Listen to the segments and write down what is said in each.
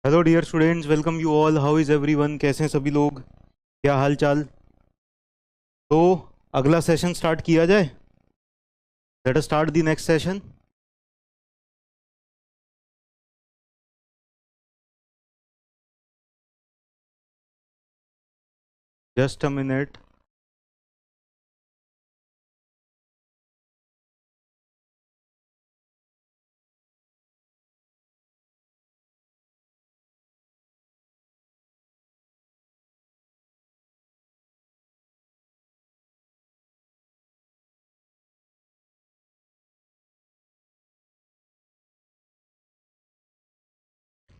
Hello dear students, welcome you all. How is everyone? कैसे हैं सभी लोग? क्या हाल चाल? तो अगला सेशन स्टार्ट किया जाए। Let us start the next session. Just a minute.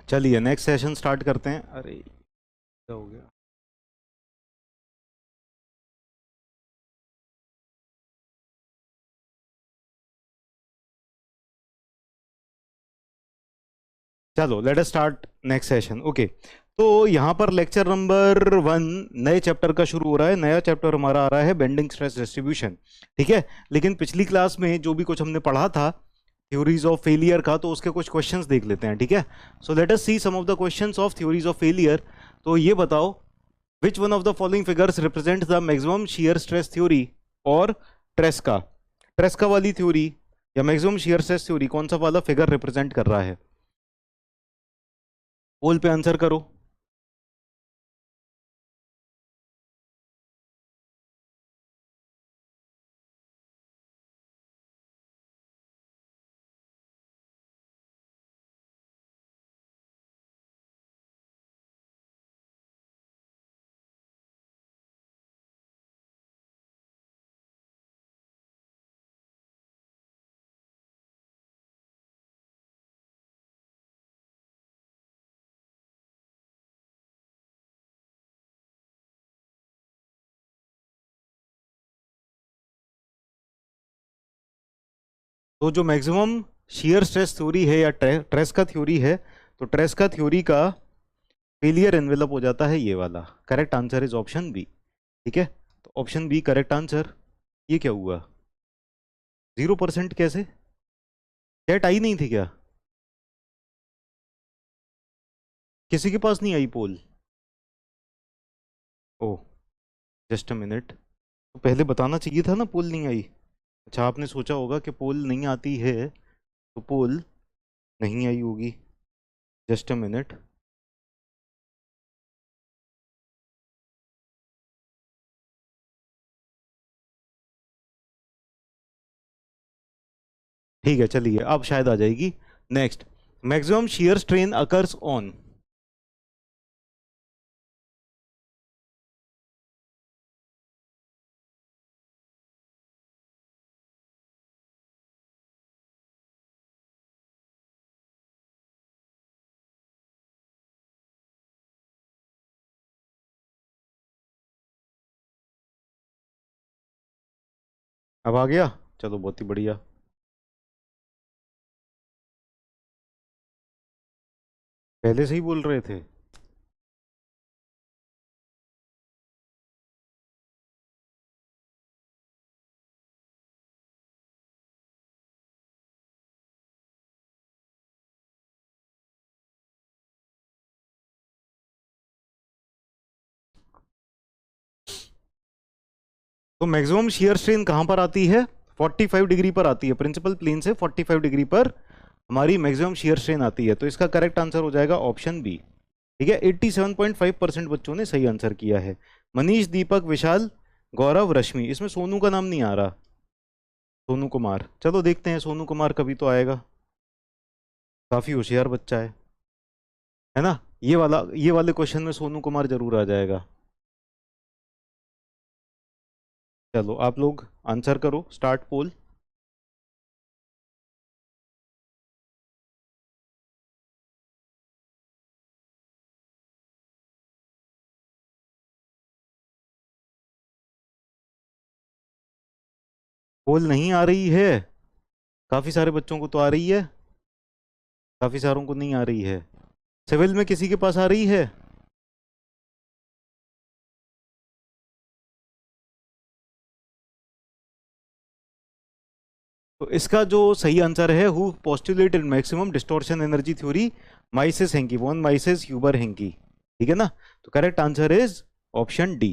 चलिए नेक्स्ट सेशन स्टार्ट करते हैं। अरे क्या हो गया? चलो let us start next session. Okay, तो यहाँ पर लेक्चर नंबर 1 नए चैप्टर का शुरू हो रहा है। नया चैप्टर हमारा आ रहा है बेंडिंग स्ट्रेस डिस्ट्रीब्यूशन। ठीक है, लेकिन पिछली क्लास में जो भी कुछ हमने पढ़ा था थ्योरीज ऑफ फेलियर का, तो उसके कुछ क्वेश्चंस देख लेते हैं। ठीक है, so let us see some of the questions of theories of failure. तो ये बताओ, which one of the following figures represent the maximum shear stress theory और ट्रेस्का। ट्रेस्का वाली थ्योरी या मैक्सिमम शियर स्ट्रेस थ्योरी, कौन सा वाला फिगर रिप्रेजेंट कर रहा है? पोल पे आंसर करो। तो जो मैक्सिमम शियर स्ट्रेस थ्योरी है या ट्रेस्का थ्योरी है, तो ट्रेस्का थ्योरी का फेलियर एनवेलप हो जाता है ये वाला। Correct answer is option B. ठीक है, तो ऑप्शन बी करेक्ट आंसर। ये क्या हुआ? 0% कैसे? डेट आई नहीं थी क्या? किसी के पास नहीं आई पोल? ओ, जस्ट अ मिनट। तो पहले बताना चाहिए था ना पोल नहीं आई। अच्छा, आपने सोचा होगा कि पोल नहीं आती है तो पोल नहीं आई होगी। Just a minute. ठीक है, चलिए अब शायद आ जाएगी। Next, maximum shear strain occurs on. अब आ गया? चलो बहुत ही बढ़िया। पहले से ही बोल रहे थे। तो मैक्सिमम शियर स्ट्रेन कहां पर आती है? 45 डिग्री पर आती है। प्रिंसिपल प्लेन से 45 डिग्री पर हमारी मैक्सिमम शियर स्ट्रेन आती है। तो इसका करेक्ट आंसर हो जाएगा ऑप्शन बी। ठीक है, 87.5% बच्चों ने सही आंसर किया है। मनीष, दीपक, विशाल, गौरव, रश्मि। इसमें सोनू का नाम नहीं आ रहा। सोनू कुमार, चलो देखते हैं सोनू कुमार कभी तो आएगा। काफी होशियार बच्चा है ना? ये वाले क्वेश्चन में सोनू कुमार जरूर आ जाएगा। चलो आप लोग आंसर करो, स्टार्ट पोल। पोल नहीं आ रही है? काफी सारे बच्चों को तो आ रही है, काफी सारों को नहीं आ रही है। सिविल में किसी के पास आ रही है? तो इसका जो सही आंसर है, who postulated maximum distortion energy theory, Mises Hencky, von Mises Huber Hencky. ठीक है ना? तो correct answer is option D.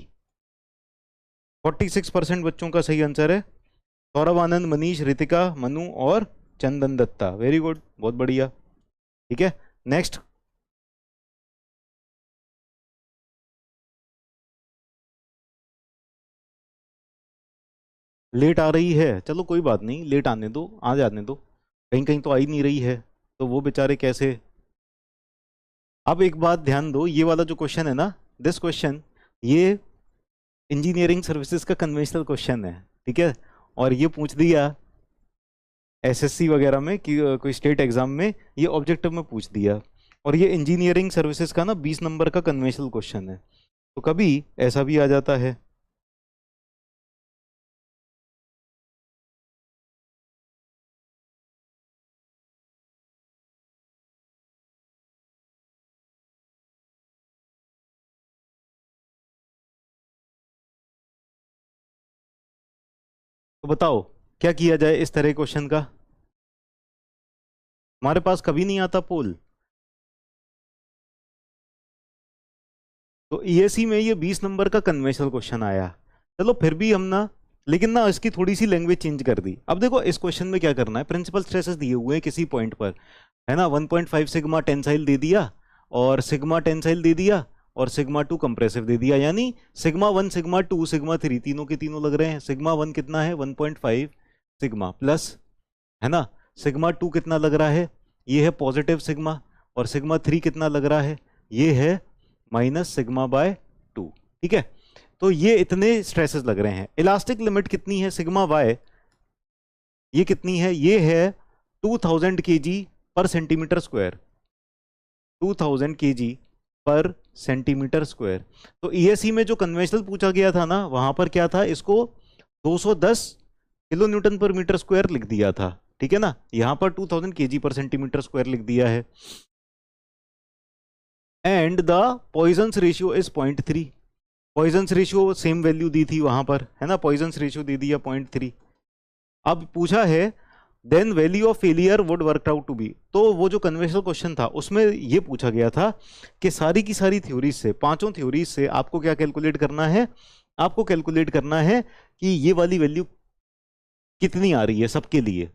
46% बच्चों का सही आंसर है। सौरभ आनंद, मनीष, रितिका, मनु और चंदन दत्ता, वेरी गुड, बहुत बढ़िया। ठीक है, नेक्स्ट। लेट आ रही है, चलो कोई बात नहीं, लेट आने दो, आ जाने दो, कहीं कहीं तो आ ही नहीं रही है, तो वो बेचारे कैसे। अब एक बात ध्यान दो, ये वाला जो क्वेश्चन है ना, दिस क्वेश्चन, ये इंजीनियरिंग सर्विसेज का कन्वेंशनल क्वेश्चन है, ठीक है, और ये पूछ दिया एसएससी वगैरह में कि कोई स्टेट एग्जाम में ये ऑब्जेक्टिव में पूछ दिया, और ये इंजीनियरिंग सर्विसेज का ना 20 नंबर का कन्वेंशनल क्वेश्चन है, तो कभी ऐसा भी आ जाता है। तो बताओ क्या किया जाए इस तरह क्वेश्चन का। हमारे पास कभी नहीं आता पोल। तो ईएससी में ये 20 नंबर का कन्वेंशनल क्वेश्चन आया, चलो फिर भी हम ना, लेकिन ना इसकी थोड़ी सी लैंग्वेज चेंज कर दी। अब देखो इस क्वेश्चन में क्या करना है, प्रिंसिपल स्ट्रेसेस दिए हुए हैं किसी पॉइंट पर, है ना, 1.5 सिग्मा टेंसाइल दे दिया, और सिग्मा टेंसाइल दे दिया, और सिग्मा 2 कंप्रेसिव दे दिया, यानी सिग्मा 1 सिग्मा 2 सिग्मा 3 तीनों के तीनों लग रहे हैं। सिग्मा 1 कितना है, 1.5 सिग्मा प्लस, है ना, सिग्मा 2 कितना लग रहा है, ये है पॉजिटिव सिग्मा, और सिग्मा 3 कितना लग रहा है, ये है माइनस सिग्मा बाय 2। ठीक है, तो ये इतने स्ट्रेसेस लग रहे हैं। इलास्टिक लिमिट कितनी है सिग्मा वाई, ये कितनी है, ये है 2000 kg पर सेंटीमीटर स्क्वायर, 2000 kg पर सेंटीमीटर स्क्वायर। तो ईएससी में जो कन्वेंशनल पूछा गया था ना, वहां पर क्या था, इसको 210 किलो न्यूटन पर मीटर स्क्वायर लिख दिया था, ठीक है ना, यहां पर 2000 kg पर सेंटीमीटर स्क्वायर लिख दिया है। And the Poisson's ratio is 0.3, Poisson's ratio same value दी थी वहां पर, है ना, पॉइजन्स रेशियो दे दिया 0.3। अब पूछा है then value of failure would work out to be, तो वो जो कन्वेंशनल क्वेश्चन था उसमें ये पूछा गया था कि सारी की सारी थ्योरीज से, पांचों थ्योरीज से आपको क्या कैलकुलेट करना है, आपको कैलकुलेट करना है कि ये वाली वैल्यू कितनी आ रही है सबके लिए,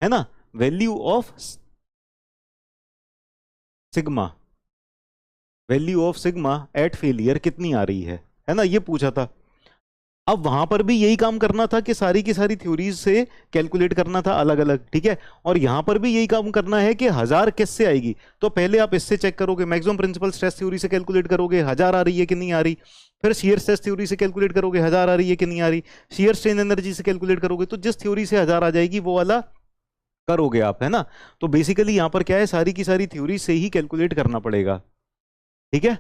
है ना, value of sigma, value of sigma at failure कितनी आ रही है ना, ये पूछा था। अब वहां पर भी यही काम करना था कि सारी की सारी थ्योरीज से कैलकुलेट करना था अलग अलग, ठीक है, और यहां पर भी यही काम करना है कि 1000 किससे आएगी, तो पहले आप इससे चेक करोगे, मैक्सिमम प्रिंसिपल स्ट्रेस थ्योरी से कैलकुलेट करोगे 1000 आ रही है कि नहीं आ रही, फिर शियर स्ट्रेस थ्योरी से कैलकुलेट करोगे 1000 आ रही है कि नहीं आ रही, शियर स्ट्रेन एनर्जी से कैलकुलेट करोगे, तो जिस थ्योरी से 1000 आ जाएगी वो वाला करोगे आप, है ना। तो बेसिकली यहां पर क्या है, सारी की सारी थ्योरी से ही कैलकुलेट करना पड़ेगा, ठीक है।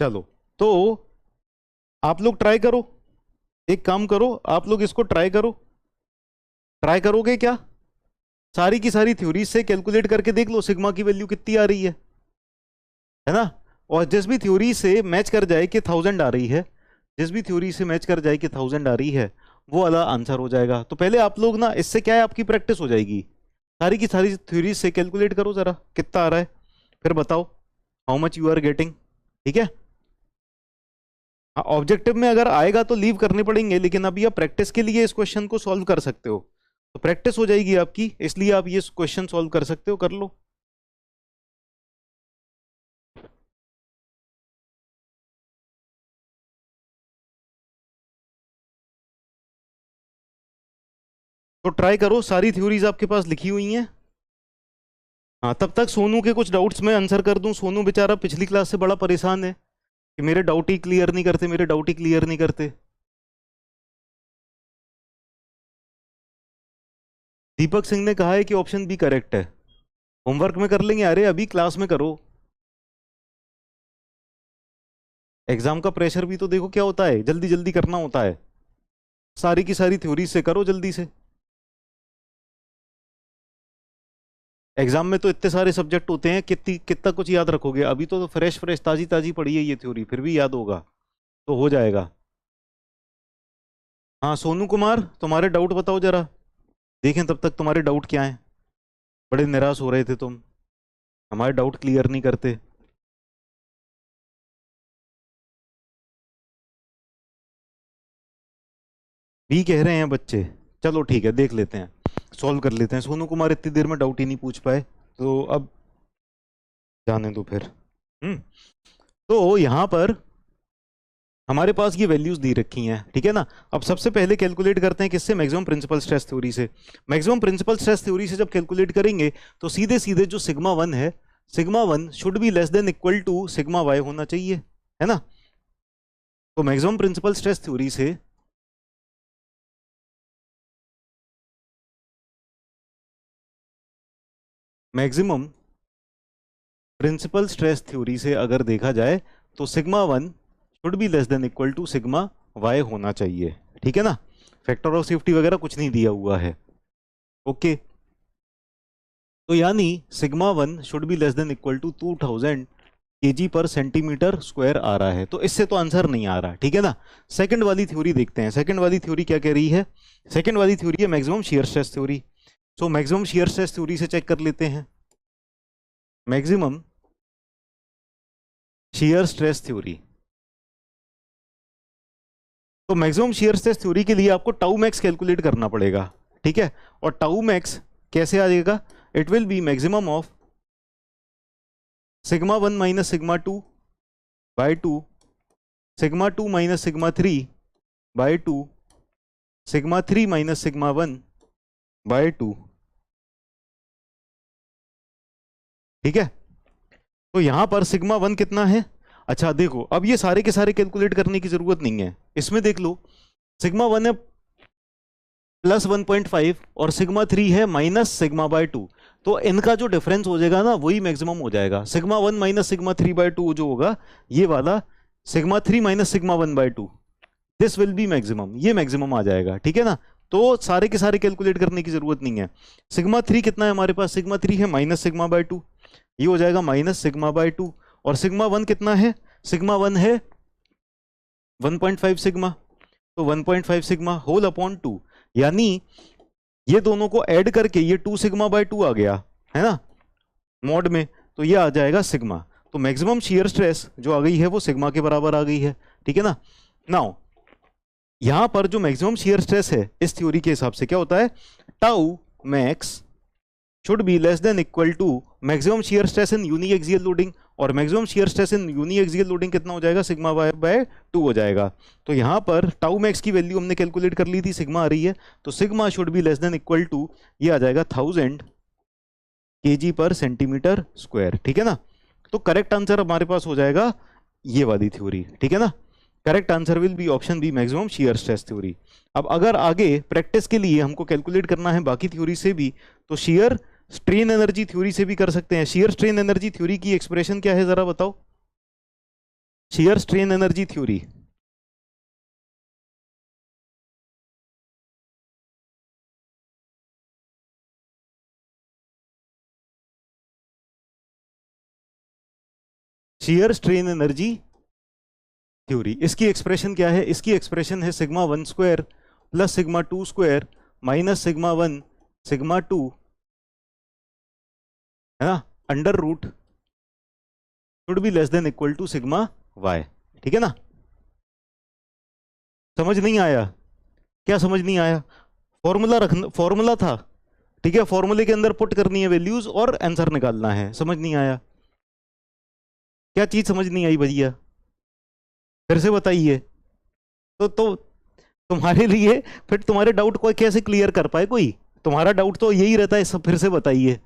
चलो, तो आप लोग ट्राई करो, एक काम करो, आप लोग इसको ट्राई करो, ट्राई करोगे क्या, सारी की सारी थ्योरीज से कैलकुलेट करके देख लो सिग्मा की वैल्यू कितनी आ रही है ना, और जिस भी थ्योरी से मैच कर जाए कि 1000 आ रही है, जिस भी थ्योरी से मैच कर जाए कि 1000 आ रही है, वो वाला आंसर हो जाएगा। तो पहले आप लोग ना, इससे क्या है, आपकी प्रैक्टिस हो जाएगी, सारी की सारी थ्योरीज से कैलकुलेट करो जरा कितना आ रहा है, फिर बताओ how much you are getting, ठीक है। हाँ, ऑब्जेक्टिव में अगर आएगा तो लीव करने पड़ेंगे, लेकिन अभी आप प्रैक्टिस के लिए इस क्वेश्चन को सॉल्व कर सकते हो, तो प्रैक्टिस हो जाएगी आपकी, इसलिए आप ये क्वेश्चन सॉल्व कर सकते हो, कर लो। तो ट्राई करो, सारी थ्योरीज आपके पास लिखी हुई हैं। हाँ, तब तक सोनू के कुछ डाउट्स मैं आंसर कर दूं, सोनू बेचारा पिछली क्लास से बड़ा परेशान है कि मेरे डाउट ही क्लियर नहीं करते, मेरे डाउट ही क्लियर नहीं करते। दीपक सिंह ने कहा है कि ऑप्शन बी करेक्ट है, होमवर्क में कर लेंगे, अरे अभी क्लास में करो। एग्जाम का प्रेशर भी तो देखो क्या होता है, जल्दी जल्दी करना होता है, सारी की सारी थ्योरी से करो जल्दी से। एग्जाम में तो इतने सारे सब्जेक्ट होते हैं, कितनी कितना कुछ याद रखोगे, अभी तो फ्रेश फ्रेश ताजी ताजी पढ़ी है ये थ्योरी, फिर भी याद होगा तो हो जाएगा। हाँ सोनू कुमार, तुम्हारे डाउट बताओ जरा, देखें तब तक तुम्हारे डाउट क्या हैं। बड़े निराश हो रहे थे तुम, हमारे डाउट क्लियर नहीं करते। भी कह रहे हैं बच्चे, चलो ठीक है देख लेते हैं, सॉल्व कर लेते हैं। सोनू कुमार इतनी देर में डाउट ही नहीं पूछ पाए, तो अब जाने दो फिर। तो यहाँ पर हमारे पास ये वैल्यूज दी रखी हैं, ठीक है ना। अब सबसे पहले कैलकुलेट करते हैं किससे, मैक्सिमम प्रिंसिपल स्ट्रेस थ्योरी से। मैक्सिमम प्रिंसिपल स्ट्रेस थ्योरी से जब कैलकुलेट करेंगे तो सीधे सीधे जो सिग्मा वन है, sigma one should be less than equal to sigma y होना चाहिए, है ना। तो मैक्सिमम प्रिंसिपल स्ट्रेस थ्योरी से मैक्सिमम प्रिंसिपल स्ट्रेस थ्योरी से अगर देखा जाए तो sigma one should be less than equal to sigma y होना चाहिए, ठीक है ना। फैक्टर ऑफ सेफ्टी वगैरह कुछ नहीं दिया हुआ है, ओके। तो यानी sigma one should be less than equal to 2000 KG per centimetre square आ रहा है, तो इससे तो आंसर नहीं आ रहा, ठीक है ना। सेकंड वाली थ्योरी देखते हैं, सेकंड वाली थ्योरी क्या कह रही है। सेकंड वाली थ्योरी है maximum shear stress theory. So maximum shear stress theory से चेक कर लेते हैं, मैक्सिमम शियर स्ट्रेस थ्योरी। तो मैक्सिमम शियर स्ट्रेस थ्योरी के लिए आपको टाउ मैक्स कैलकुलेट करना पड़ेगा, ठीक है। और टाउ मैक्स कैसे आ जाएगा, it will be maximum of sigma one minus sigma to by two, sigma two minus sigma three by two, sigma three minus sigma one by two, ठीक है। तो यहां पर सिग्मा वन कितना है, अच्छा देखो अब ये सारे के सारे कैलकुलेट करने की जरूरत नहीं है, इसमें देख लो सिग्मा वन है प्लस 1.5 और सिग्मा थ्री है माइनस सिग्मा बाय टू, तो इनका जो डिफरेंस हो जाएगा ना वही मैक्सिमम हो जाएगा। Sigma one minus sigma three by two जो होगा ये वाला, sigma three minus sigma one by two, this will be maximum, ये मैक्सिमम आ जाएगा, ठीक है ना। तो सारे के सारे कैलकुलेट करने की जरूरत नहीं है। सिग्मा थ्री कितना है हमारे पास, सिग्मा थ्री है माइनस सिग्मा बाय टू, ये हो जाएगा माइनस सिग्मा बाय टू। और सिग्मा वन कितना है, सिग्मा वन है 1.5 सिग्मा, तो 1.5 सिग्मा होल अपॉन टू, यानी ये दोनों को ऐड करके ये 2 सिग्मा बाय टू आ गया, है ना मॉड में, तो ये आ जाएगा सिग्मा। तो मैक्सिमम शियर स्ट्रेस जो आ गई है वो सिग्मा के बराबर आ गई है, ठीक है ना। नाउ यहां पर जो मैक्सिमम शियर स्ट्रेस है इस थ्योरी के हिसाब से क्या होता है, tau max should be less than equal to maximum shear stress in uniaxial loading, और maximum shear stress in uniaxial loading कितना हो जाएगा, सिग्मा वाई बाय टू हो जाएगा। तो यहां पर टाउ मैक्स की वैल्यू हमने कैलकुलेट कर ली थी, सिग्मा आ रही है, तो sigma should be less than equal to, ये आ जाएगा 1000 केजी पर सेंटीमीटर स्क्वायर, ठीक है ना। तो करेक्ट आंसर हमारे पास हो जाएगा ये वाली थ्योरी, ठीक है ना। Correct answer will be option B maximum shear stress theory. अब अगर आगे प्रैक्टिस के लिए हमको कैलकुलेट करना है बाकी थ्योरी से भी, तो शियर स्ट्रेन एनर्जी थ्योरी से भी कर सकते हैं। शियर स्ट्रेन एनर्जी थ्योरी की एक्सप्रेशन क्या है जरा बताओ, shear strain energy theory. Shear strain energy theory, इसकी एक्सप्रेशन क्या है, इसकी एक्सप्रेशन है sigma one square plus sigma two square minus sigma one sigma two, है ना, under root should be less than equal to sigma y, ठीक है ना। समझ नहीं आया, क्या समझ नहीं आया, फॉर्मूला रखना, फॉर्मूला था, ठीक है, फॉर्मूले के अंदर पुट करनी है वैल्यूज और आंसर निकालना है, समझ नहीं आया, क्या चीज समझ नहीं आई भैया, फिर से बताइए। तो तुम्हारे लिए फिर तुम्हारे डाउट को कैसे क्लियर कर पाए कोई, तुम्हारा डाउट तो यही रहता है सब, फिर से बताइए।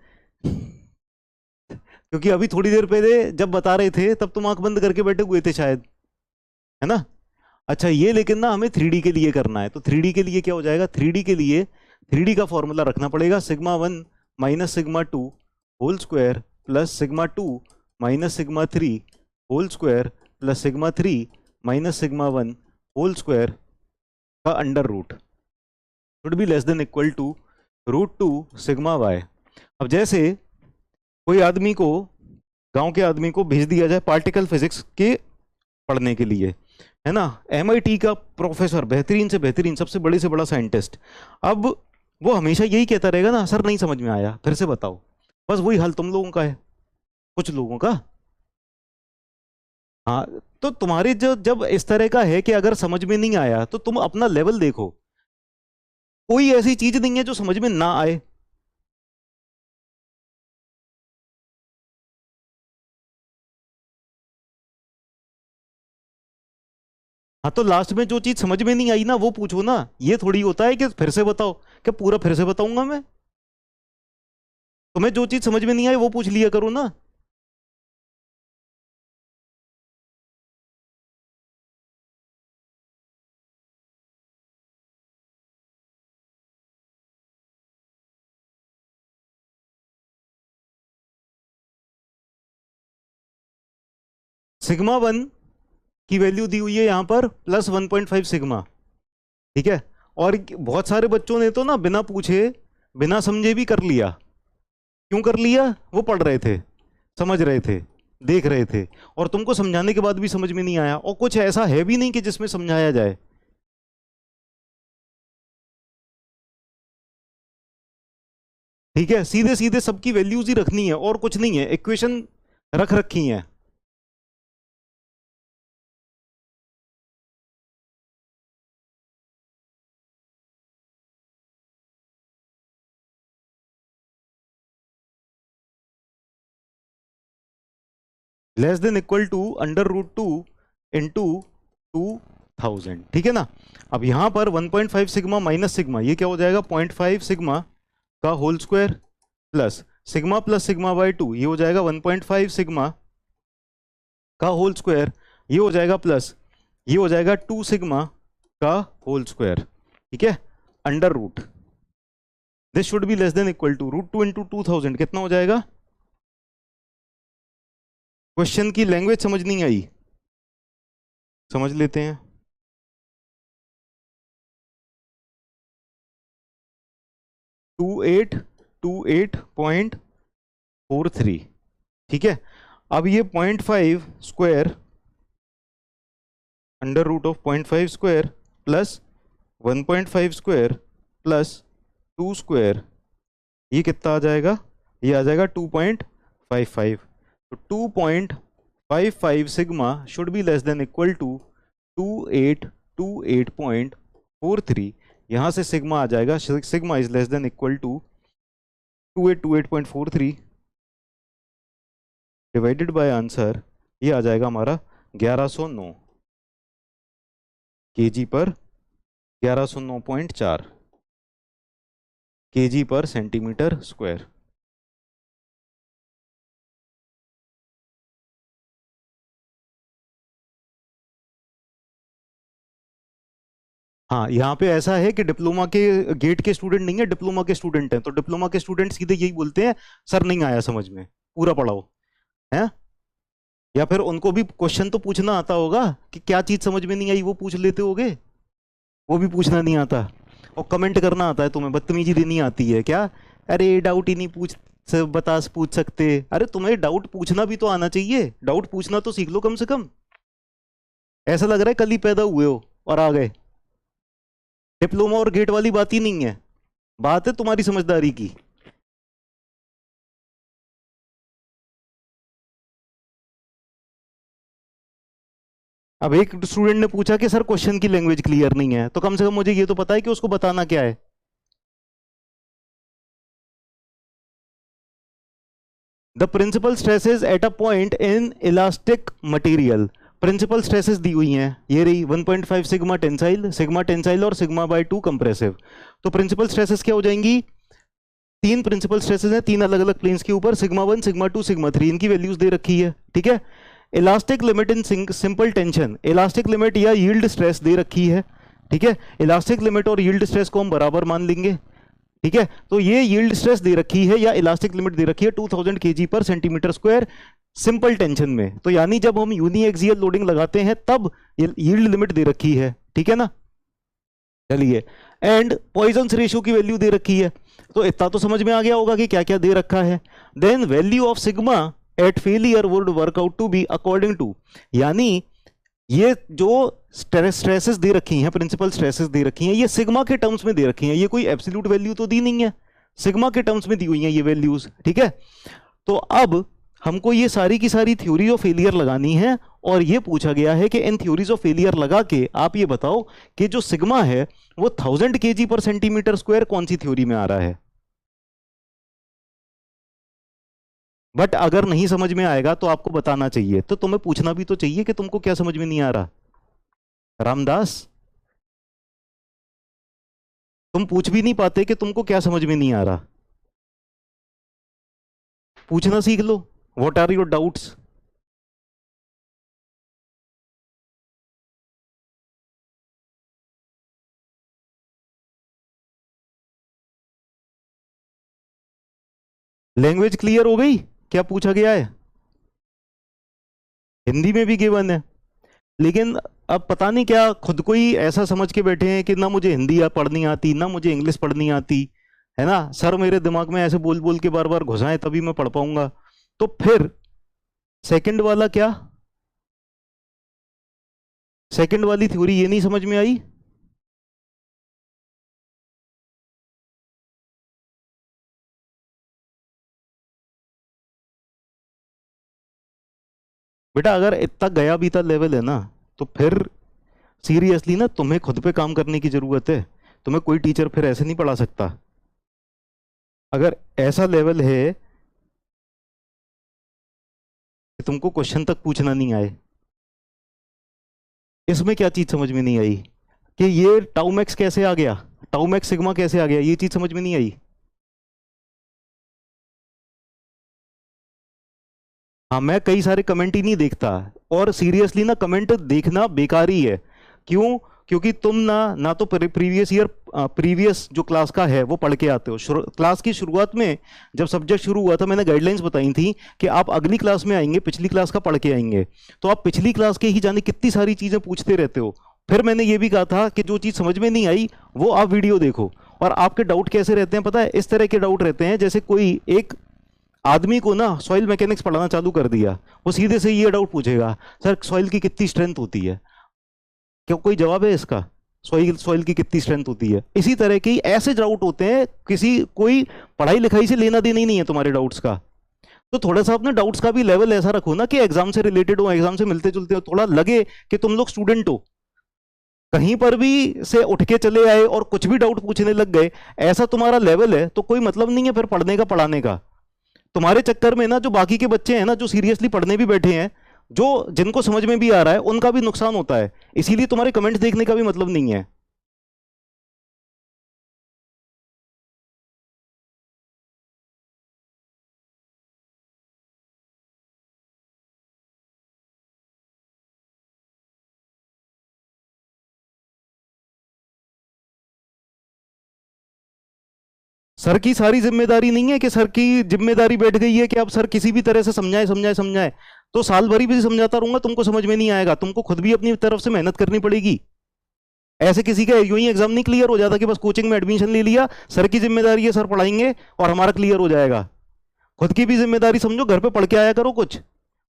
क्योंकि अभी थोड़ी देर पहले जब बता रहे थे तब तुम आंख बंद करके बैठे हुए थे शायद, है ना। अच्छा ये लेकिन ना हमें 3D के लिए करना है, तो 3D के लिए क्या हो जाएगा, 3D के लिए 3D का फॉर्मूला रखना पड़ेगा, sigma one minus sigma two whole square plus sigma two minus sigma three whole square plus sigma 3 minus sigma 1 whole square का under root should be less than equal to √2 sigma y। अब जैसे कोई आदमी को, गांव के आदमी को भेज दिया जाए पार्टिकल फिजिक्स के पढ़ने के लिए, है ना, MIT का प्रोफेसर, बेहतरीन से बेहतरीन, सबसे बड़े से बड़ा साइंटिस्ट, अब वो हमेशा यही कहता रहेगा ना, सर नहीं समझ में आया, फिर से बताओ। बस वही हाल तुम लोगों का है, कुछ लोगों का। हाँ, तो तुम्हारे जो जब इस तरह का है कि अगर समझ में नहीं आया तो तुम अपना लेवल देखो, कोई ऐसी चीज नहीं है जो समझ में ना आए। हाँ, तो लास्ट में जो चीज समझ में नहीं आई ना वो पूछो ना, ये थोड़ी होता है कि फिर से बताओ, क्या पूरा फिर से बताऊंगा मैं? तुम्हें जो चीज समझ में नहीं आई वो पूछ लिया करो ना। सिग्मा 1 की वैल्यू दी हुई है यहां पर प्लस 1.5 सिग्मा, ठीक है। और बहुत सारे बच्चों ने तो ना बिना पूछे बिना समझे भी कर लिया। क्यों कर लिया? वो पढ़ रहे थे, समझ रहे थे, देख रहे थे, और तुमको समझाने के बाद भी समझ में नहीं आया, और कुछ ऐसा है भी नहीं कि जिसमें समझाया जाए। ठीक है, सीधे सीधे सबकी वैल्यूज ही रखनी है और कुछ नहीं है, इक्वेशन रख रखी है। Less than equal to √2 into 2000, ठीक है ना। अब यहां पर 1.5 सिग्मा माइनस सिग्मा, ये क्या हो जाएगा? 0.5 सिग्मा का whole square plus sigma plus sigma by 2, ये हो जाएगा 1.5 सिग्मा का होल स्क्वायर, ये हो जाएगा प्लस, ये हो जाएगा 2 सिग्मा का होल स्क्वायर, ठीक है, under root. This should be less than equal to √2 into 2000, कितना हो जाएगा? क्वेश्चन की लैंग्वेज समझ नहीं आई, समझ लेते हैं। 2828.43, ठीक है। अब ये 0.5 square under root of 0.5 square plus 1.5 square plus 2 square, ये कितना आ जाएगा? ये आ जाएगा 2.55। तो 2.55 sigma should be less than equal to 2828.43। यहां से सिग्मा आ जाएगा, sigma is less than equal to 2828.43 divided by answer, ये आ जाएगा हमारा 1109 kg पर 1109.4 kg पर सेंटीमीटर स्क्वायर। हाँ, यहाँ पे ऐसा है कि डिप्लोमा के गेट के स्टूडेंट नहीं है, डिप्लोमा के स्टूडेंट हैं, तो डिप्लोमा के स्टूडेंट सीधे यही बोलते हैं, सर नहीं आया समझ में, पूरा पढ़ाओ, है। या फिर उनको भी क्वेश्चन तो पूछना आता होगा कि क्या चीज समझ में नहीं आई, वो पूछ लेते होगे, वो भी पूछना नहीं आता। और कमेंट करना आता है तुम्हें, बदतमीजी देनी आती है क्या? अरे डाउट ही नहीं पूछ सकते। अरे तुम्हें डाउट पूछना भी तो आना चाहिए, डाउट पूछना तो सीख लो कम से कम। ऐसा लग रहा है कल ही पैदा हुए हो और आ गए। डिप्लोमा और गेट वाली बात ही नहीं है, बात है तुम्हारी समझदारी की। अब एक स्टूडेंट ने पूछा कि सर क्वेश्चन की लैंग्वेज क्लियर नहीं है, तो कम से कम मुझे ये तो पता है कि उसको बताना क्या है। The principal stresses at a point in elastic material, principal stresses दी हुई हैं, ये रही 1.5 सिग्मा टेंसाइल और सिग्मा बाय 2 कंप्रेसिव। तो प्रिंसिपल स्ट्रेसेस क्या हो जाएंगी? तीन प्रिंसिपल स्ट्रेसेस हैं, तीन अलग अलग प्लेन्स के ऊपर, सिग्मा 1 सिग्मा 2 सिग्मा 3, इनकी वैल्यूज दे रखी है, ठीक है। Elastic limit in simple tension, elastic limit या यील्ड स्ट्रेस दे रखी है, ठीक है। इलास्टिक लिमिट और यील्ड स्ट्रेस को हम बराबर मान लेंगे, ठीक है, तो ये यील्ड स्ट्रेस दे रखी है या इलास्टिक लिमिट दे रखी है 2000 kg पर सेंटीमीटर स्क्वायर सिंपल टेंशन में। तो यानी जब हम यूनिएक्सियल लोडिंग लगाते हैं तब यील्ड लिमिट दे रखी है, ठीक है ना। चलिए, एंड पॉइजन्स रेशियो की वैल्यू दे रखी है, तो इतना तो समझ में आ गया होगा कि क्या क्या दे रखा है। Then value of sigma at failure would work out to be according to, यानी ये जो स्ट्रेसेस दे रखी हैं, प्रिंसिपल स्ट्रेसेस दे रखी हैं, ये सिग्मा के टर्म्स में दे रखी हैं, ये कोई एब्सोल्यूट वैल्यू तो दी नहीं है, सिग्मा के टर्म्स में दी हुई हैं ये वैल्यूज, ठीक है। तो अब हमको ये सारी की सारी थ्योरी ऑफ फेलियर लगानी है, और ये पूछा गया है कि इन थ्योरीज ऑफ फेलियर लगा के आप ये बताओ कि जो सिग्मा है वो 1000 kg पर सेंटीमीटर स्क्वायर कौन सी थ्योरी में आ रहा है। बट अगर नहीं समझ में आएगा तो आपको बताना चाहिए, तो तुम्हें पूछना भी तो चाहिए कि तुमको क्या समझ में नहीं आ रहा। रामदास, तुम पूछ भी नहीं पाते कि तुमको क्या समझ में नहीं आ रहा। पूछना सीख लो, what are your doubts. Language clear हो गई, क्या पूछा गया है। हिंदी में भी गिवन है, लेकिन अब पता नहीं क्या खुद को ही ऐसा समझ के बैठे हैं कि ना मुझे हिंदी पढ़नी आती ना मुझे इंग्लिश पढ़नी आती, है ना। सर मेरे दिमाग में ऐसे बोल बोल के बार बार घुसाएं तभी मैं पढ़ पाऊंगा। तो फिर सेकंड वाला क्या, सेकंड वाली थ्योरी ये नहीं समझ में आई। बेटा अगर इतना गया बीता लेवल है ना, तो फिर सीरियसली ना तुम्हें खुद पे काम करने की जरूरत है। तुम्हें कोई टीचर फिर ऐसे नहीं पढ़ा सकता। अगर ऐसा लेवल है कि तुमको क्वेश्चन तक पूछना नहीं आए, इसमें क्या चीज समझ में नहीं आई कि ये टाउ मैक्स कैसे आ गया, टाउ मैक्स सिग्मा कैसे आ गया, ये चीज समझ में नहीं आई। हाँ, मैं कई सारे कमेंट ही नहीं देखता, और सीरियसली ना कमेंट देखना बेकार ही है। क्यों? क्योंकि तुम ना तो प्रीवियस ईयर, प्रीवियस जो क्लास का है वो पढ़ के आते हो। क्लास की शुरुआत में जब सब्जेक्ट शुरू हुआ था मैंने गाइडलाइंस बताई थी कि आप अगली क्लास में आएंगे पिछली क्लास का पढ़ के आएंगे, तो आप पिछली क्लास के ही जाने कितनी सारी चीजें पूछते रहते हो। फिर मैंने ये भी कहा था कि जो चीज समझ में नहीं आई वो आप वीडियो देखो। और आपके डाउट कैसे रहते हैं पता है, इस तरह के डाउट रहते हैं जैसे कोई एक आदमी को ना सॉइल मैकेनिक्स पढ़ाना चालू कर दिया, वो सीधे से ये डाउट पूछेगा, सर सॉइल की कितनी स्ट्रेंथ होती है। क्या कोई जवाब है इसका? सॉइल सॉइल की कितनी स्ट्रेंथ होती है। इसी तरह के ऐसे डाउट होते हैं, किसी कोई पढ़ाई लिखाई से लेना देना ही नहीं है तुम्हारे डाउट्स का। तो थोड़ा सा अपने डाउट्स का भी लेवल ऐसा रखो ना कि एग्जाम से रिलेटेड हो, एग्जाम से मिलते जुलते हो, थोड़ा लगे कि तुम लोग स्टूडेंट हो। कहीं पर भी से उठ के चले आए और कुछ भी डाउट पूछने लग गए, ऐसा तुम्हारा लेवल है तो कोई मतलब नहीं है फिर पढ़ने का पढ़ाने का। तुम्हारे चक्कर में ना जो बाकी के बच्चे हैं ना, जो सीरियसली पढ़ने भी बैठे हैं, जो जिनको समझ में भी आ रहा है, उनका भी नुकसान होता है। इसीलिए तुम्हारे कमेंट्स देखने का भी मतलब नहीं है। सर की सारी जिम्मेदारी नहीं है कि सर की जिम्मेदारी बैठ गई है कि अब सर किसी भी तरह से समझाए समझाए समझाए। तो साल भरी भी समझाता रहूंगा तुमको समझ में नहीं आएगा, तुमको खुद भी अपनी तरफ से मेहनत करनी पड़ेगी। ऐसे किसी का यूं ही एग्जाम नहीं क्लियर हो जाता कि बस कोचिंग में एडमिशन ले लिया, सर की जिम्मेदारी है सर पढ़ाएंगे और हमारा क्लियर हो जाएगा। खुद की भी जिम्मेदारी समझो, घर पे पढ़ के आया करो कुछ,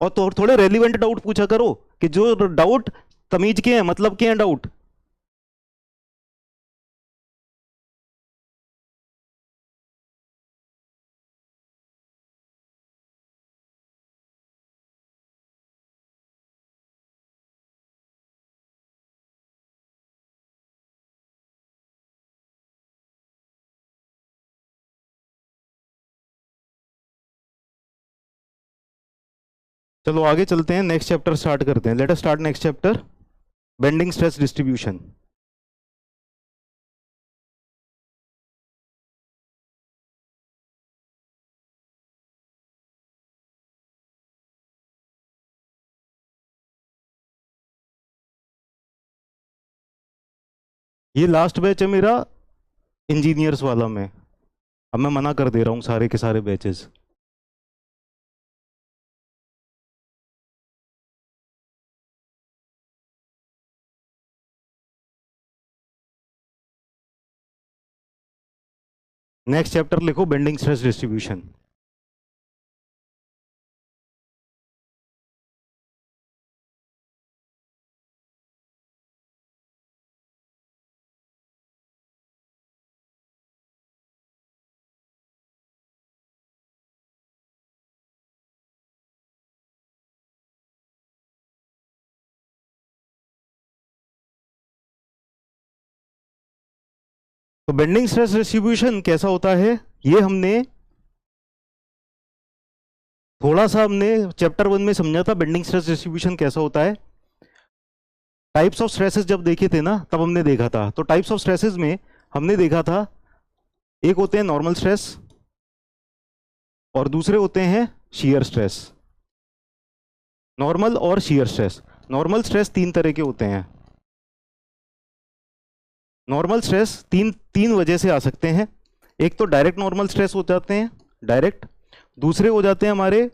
और तो थोड़े रेलिवेंट डाउट पूछा करो कि जो डाउट तमीज के हैं, मतलब के हैं डाउट। चलो आगे चलते हैं, नेक्स्ट चैप्टर स्टार्ट करते हैं। Let us start next chapter, bending stress distribution. ये लास्ट बैच है मेरा इंजीनियर्स वाला में। अब मैं मना कर दे रहा हूँ सारे के सारे बैचेस। नेक्स्ट चैप्टर लिखो, बेंडिंग स्ट्रेस डिस्ट्रीब्यूशन। तो बेंडिंग स्ट्रेस डिस्ट्रीब्यूशन कैसा होता है, ये हमने थोड़ा सा हमने चैप्टर 1 में समझा था। बेंडिंग स्ट्रेस डिस्ट्रीब्यूशन कैसा होता है, टाइप्स ऑफ स्ट्रेसेस जब देखे थे ना तब हमने देखा था। तो टाइप्स ऑफ स्ट्रेसेस में हमने देखा था, एक होते हैं नॉर्मल स्ट्रेस और दूसरे होते हैं शियर स्ट्रेस। नॉर्मल और शियर स्ट्रेस। नॉर्मल स्ट्रेस तीन तरह के होते हैं। नॉर्मल स्ट्रेस तीन वजह से आ सकते हैं। एक तो डायरेक्ट नॉर्मल स्ट्रेस हो जाते हैं, डायरेक्ट। दूसरे हो जाते हैं हमारे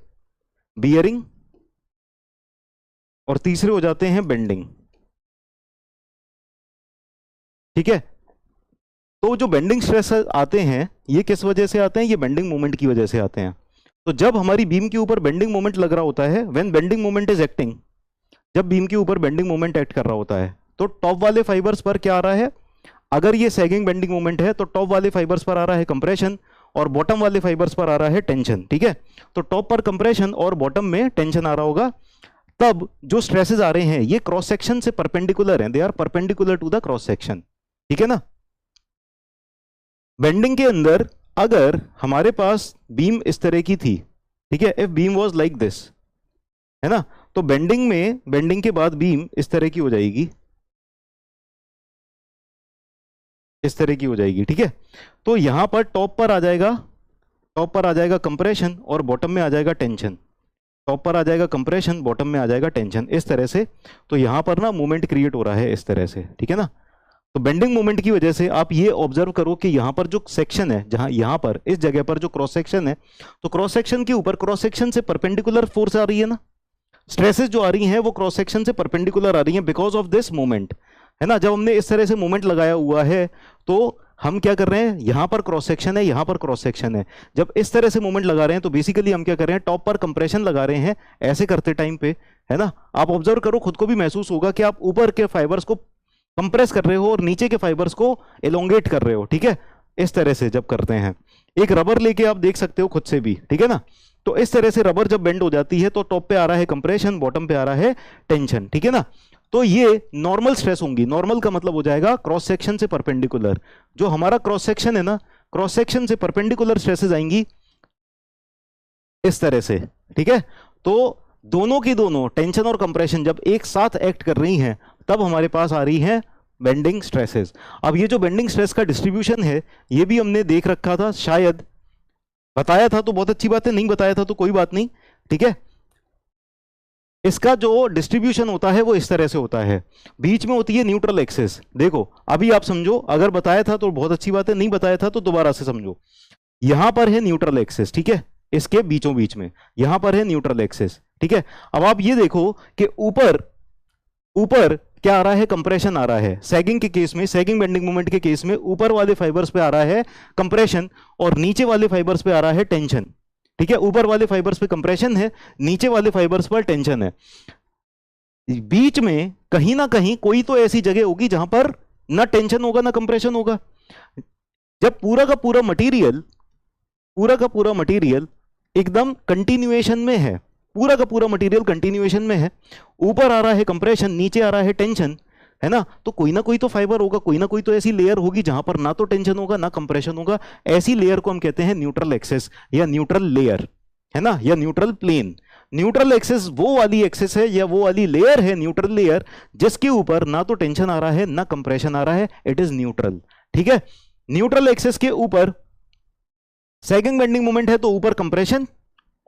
बियरिंग, और तीसरे हो जाते हैं बेंडिंग। ठीक है। तो जो बेंडिंग स्ट्रेस आते हैं ये किस वजह से आते हैं, ये बेंडिंग मोमेंट की वजह से आते हैं। तो जब हमारी बीम के ऊपर बेंडिंग मोमेंट लग रहा होता है, when bending moment is acting, जब बीम के ऊपर बेंडिंग मोमेंट एक्ट कर रहा होता है, तो टॉप वाले फाइबर्स पर क्या आ रहा है, अगर ये सैगिंग बेंडिंग मोमेंट है तो टॉप वाले फाइबर्स पर आ रहा है कंप्रेशन और बॉटम वाले फाइबर्स पर आ रहा है टेंशन। ठीक है। तो टॉप पर कंप्रेशन और बॉटम में टेंशन आ रहा होगा। तब जो स्ट्रेसेस आ रहे हैं ये क्रॉस सेक्शन से परपेंडिकुलर हैं, they are perpendicular to the cross section. ठीक है ना। बेंडिंग के अंदर अगर हमारे पास बीम इस तरह की थी, ठीक है, if beam was like this, है ना, तो बेंडिंग में, बेंडिंग के बाद बीम इस तरह की हो जाएगी, इस तरह की हो जाएगी। ठीक है। तो यहां पर टॉप पर आ जाएगा, टॉप पर आ जाएगा कंप्रेशन और बॉटम में आ जाएगा टेंशन। टॉप पर आ जाएगा कंप्रेशन, बॉटम में आ जाएगा टेंशन, इस तरह से। तो यहां पर ना मूवमेंट क्रिएट हो रहा है इस तरह से। ठीक है ना। तो बेंडिंग मोमेंट की वजह से आप ये ऑब्जर्व करो कि यहां पर जो सेक्शन है, जहां यहां पर इस जगह पर जो क्रॉस सेक्शन है, तो क्रॉस सेक्शन के ऊपर, क्रॉस सेक्शन से परपेंडिकुलर फोर्स आ रही है ना, स्ट्रेसेस जो आ रही हैं वो क्रॉस सेक्शन से परपेंडिकुलर आ रही हैं बिकॉज ऑफ दिस मोमेंट, है ना। जब हमने इस तरह से मोमेंट लगाया हुआ है तो हम क्या कर रहे हैं, यहां पर क्रॉस सेक्शन है, यहां पर क्रॉस सेक्शन है। जब इस तरह से मोमेंट लगा रहे हैं तो बेसिकली हम क्या कर रहे हैं, टॉप पर कंप्रेशन लगा रहे हैं ऐसे करते टाइम पे, है ना। आप ऑब्जर्व करो, खुद को भी महसूस होगा कि आप ऊपर के फाइबर्स को कंप्रेस कर रहे हो और नीचे के फाइबर्स को एलोंगेट कर रहे हो। ठीक है। इस तरह से जब करते हैं, एक रबर लेके आप देख सकते हो खुद से भी। ठीक है ना। तो इस तरह से रबर जब बेंड हो जाती है तो टॉप पे आ रहा है कंप्रेशन, बॉटम पे आ रहा है टेंशन। ठीक है ना। तो ये नॉर्मल स्ट्रेस होंगी। नॉर्मल का मतलब हो जाएगा क्रॉस सेक्शन से परपेंडिकुलर। जो हमारा क्रॉस सेक्शन है ना, क्रॉस सेक्शन से परपेंडिकुलर स्ट्रेसेस आएंगी इस तरह से। ठीक है। तो दोनों की दोनों, टेंशन और कंप्रेशन जब एक साथ एक्ट कर रही हैं तब हमारे पास आ रही है बेंडिंग स्ट्रेसेस। अब ये जो बेंडिंग स्ट्रेस का डिस्ट्रीब्यूशन है ये भी हमने देख रखा था, शायद बताया था तो बहुत अच्छी बात है, नहीं बताया था तो कोई बात नहीं। ठीक है। इसका जो डिस्ट्रीब्यूशन होता है वो इस तरह से होता है, बीच में होती है न्यूट्रल एक्सिस। देखो अभी आप समझो, अगर बताया था तो बहुत अच्छी बात है, नहीं बताया था तो दोबारा से समझो। यहां पर है न्यूट्रल एक्सिस, ठीक है, इसके बीचों बीच में यहां पर है न्यूट्रल एक्सिस। ठीक है। अब आप ये देखो कि ऊपर ऊपर क्या आ रहा है, कंप्रेशन आ रहा है। सैगिंग के केस में, सैगिंग बेंडिंग मोमेंट के केस में ऊपर वाले फाइबर्स पे आ रहा है कंप्रेशन और नीचे वाले फाइबर्स पे आ रहा है टेंशन। ठीक है। ऊपर वाले फाइबर्स पे कंप्रेशन है, नीचे वाले फाइबर्स पर टेंशन है। बीच में कहीं ना कहीं कोई तो ऐसी जगह होगी जहां पर ना टेंशन होगा ना कंप्रेशन होगा। जब पूरा का पूरा मटेरियल, पूरा का पूरा मटेरियल एकदम कंटिन्यूएशन में है, पूरा का पूरा मटेरियल कंटिन्यूएशन में है, ऊपर आ रहा है कंप्रेशन, नीचे आ रहा है टेंशन, है ना, तो कोई ना कोई तो फाइबर होगा, कोई ना कोई तो ऐसी लेयर होगी जहां पर ना तो टेंशन होगा ना कंप्रेशन होगा। ऐसी लेयर को हम कहते हैं न्यूट्रल एक्सेस या न्यूट्रल लेयर, है ना, या न्यूट्रल प्लेन। न्यूट्रल एक्सेस वो वाली एक्सेस है या वो वाली लेयर है, न्यूट्रल लेयर, जिसके ऊपर ना तो टेंशन आ रहा है ना कंप्रेशन आ रहा है, इट इज न्यूट्रल। ठीक है। न्यूट्रल एक्सेस के ऊपर सैगिंग बेंडिंग मोमेंट है तो ऊपर कंप्रेशन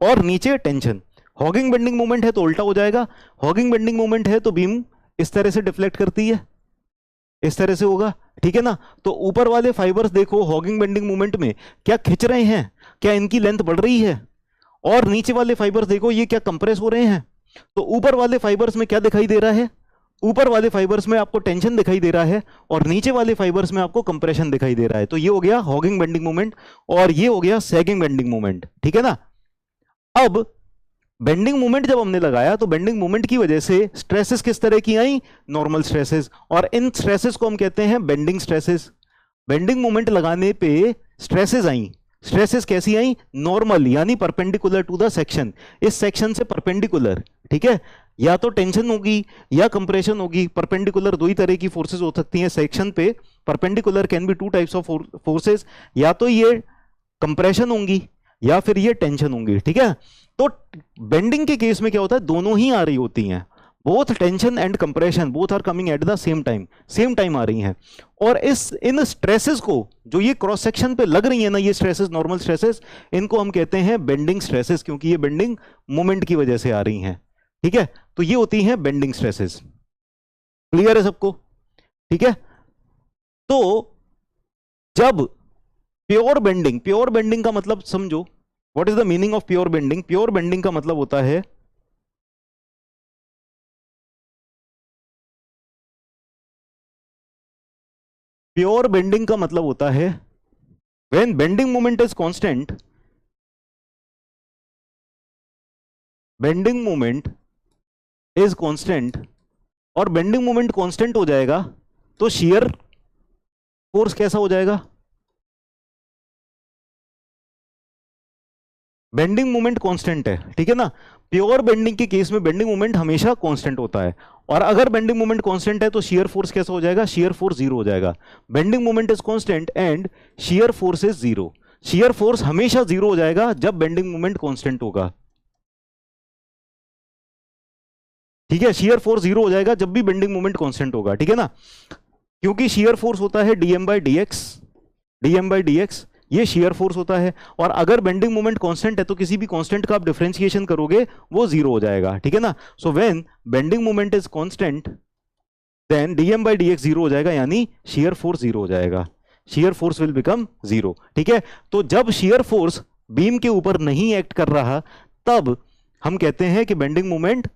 और नीचे टेंशन। हॉगिंग बेंडिंग मोमेंट है तो उल्टा हो जाएगा, हॉगिंग बेंडिंग मोमेंट है तो बीम इस तरह से डिफ्लेक्ट करती है, इस तरह से होगा, ठीक है ना। तो ऊपर वाले फाइबर्स देखो हॉगिंग बेंडिंग मूवमेंट में क्या खिंच रहे हैं, क्या इनकी लेंथ बढ़ रही है, और नीचे वाले फाइबर्स देखो ये क्या कंप्रेस हो रहे हैं। तो ऊपर वाले फाइबर्स में क्या दिखाई दे रहा है, ऊपर वाले फाइबर्स में आपको टेंशन दिखाई दे रहा है, और नीचे वाले फाइबर्स में आपको कंप्रेशन दिखाई दे रहा है। तो ये हो गया हॉगिंग बेंडिंग मूवमेंट, और ये हो गया सैगिंग बेंडिंग मूवमेंट, ठीक है ना। अब बेंडिंग मोमेंट जब हमने लगाया तो बेंडिंग मोमेंट की वजह से स्ट्रेसेस किस तरह की आई, नॉर्मल स्ट्रेसेस, और इन स्ट्रेसेस को हम कहते हैं बेंडिंग स्ट्रेसेस। बेंडिंग मोमेंट लगाने पे स्ट्रेसेस आई, स्ट्रेसेस कैसी आई, नॉर्मल यानी परपेंडिकुलर टू द सेक्शन, इस सेक्शन से परपेंडिकुलर, ठीक है। या तो टेंशन होगी या कंप्रेशन होगी, परपेंडिकुलर दो ही तरह की फोर्सेस हो सकती हैं सेक्शन पे, perpendicular can be two types of forces, या तो ये कंप्रेशन होंगी या फिर ये टेंशन होंगी, ठीक है। तो बेंडिंग के केस में क्या होता है, दोनों ही आ रही होती हैं, both tension and compression both are coming at the same time आ रही हैं। और इन स्ट्रेसेस को जो ये क्रॉस सेक्शन पे लग रही है ना, ये स्ट्रेसेस नॉर्मल स्ट्रेसेस, इनको हम कहते हैं बेंडिंग स्ट्रेसेस, क्योंकि ये बेंडिंग मोमेंट की वजह से आ रही हैं, ठीक है। तो ये होती हैं बेंडिंग स्ट्रेसेस। क्लियर है सबको, ठीक है। तो जब प्योर बेंडिंग का मतलब समझो, what is the meaning of pure bending. Pure bending का मतलब होता है when bending moment is constant, bending moment is constant, और बेंडिंग मोमेंट कांस्टेंट हो जाएगा तो शियर फोर्स कैसा हो जाएगा, बेंडिंग मोमेंट कांस्टेंट है, ठीक है ना। प्योर बेंडिंग के केस में बेंडिंग मोमेंट हमेशा कांस्टेंट होता है, और अगर बेंडिंग मोमेंट कांस्टेंट है तो शियर फोर्स कैसा हो जाएगा, शियर फोर्स जीरो हो जाएगा। Bending moment is constant and shear force is zero, shear force हमेशा जीरो हो जाएगा जब बेंडिंग मोमेंट कांस्टेंट होगा, ठीक है। शियर फोर्स जीरो हो जाएगा जब भी बेंडिंग मोमेंट कांस्टेंट होगा, ठीक है ना, क्योंकि शियर फोर्स होता है डीएम बाई डी एक्स, ये शियर फोर्स होता है। और अगर बेंडिंग मोमेंट कांस्टेंट है तो किसी भी कांस्टेंट का आप डिफरेंशिएशन करोगे वो जीरो हो जाएगा, ठीक है ना। So when bending moment is constant then dm/dx zero हो जाएगा, यानी शियर फोर्स जीरो हो जाएगा, shear force will become zero, ठीक है। तो जब शियर फोर्स बीम के ऊपर नहीं एक्ट कर रहा तब हम कहते हैं कि बेंडिंग मोमेंट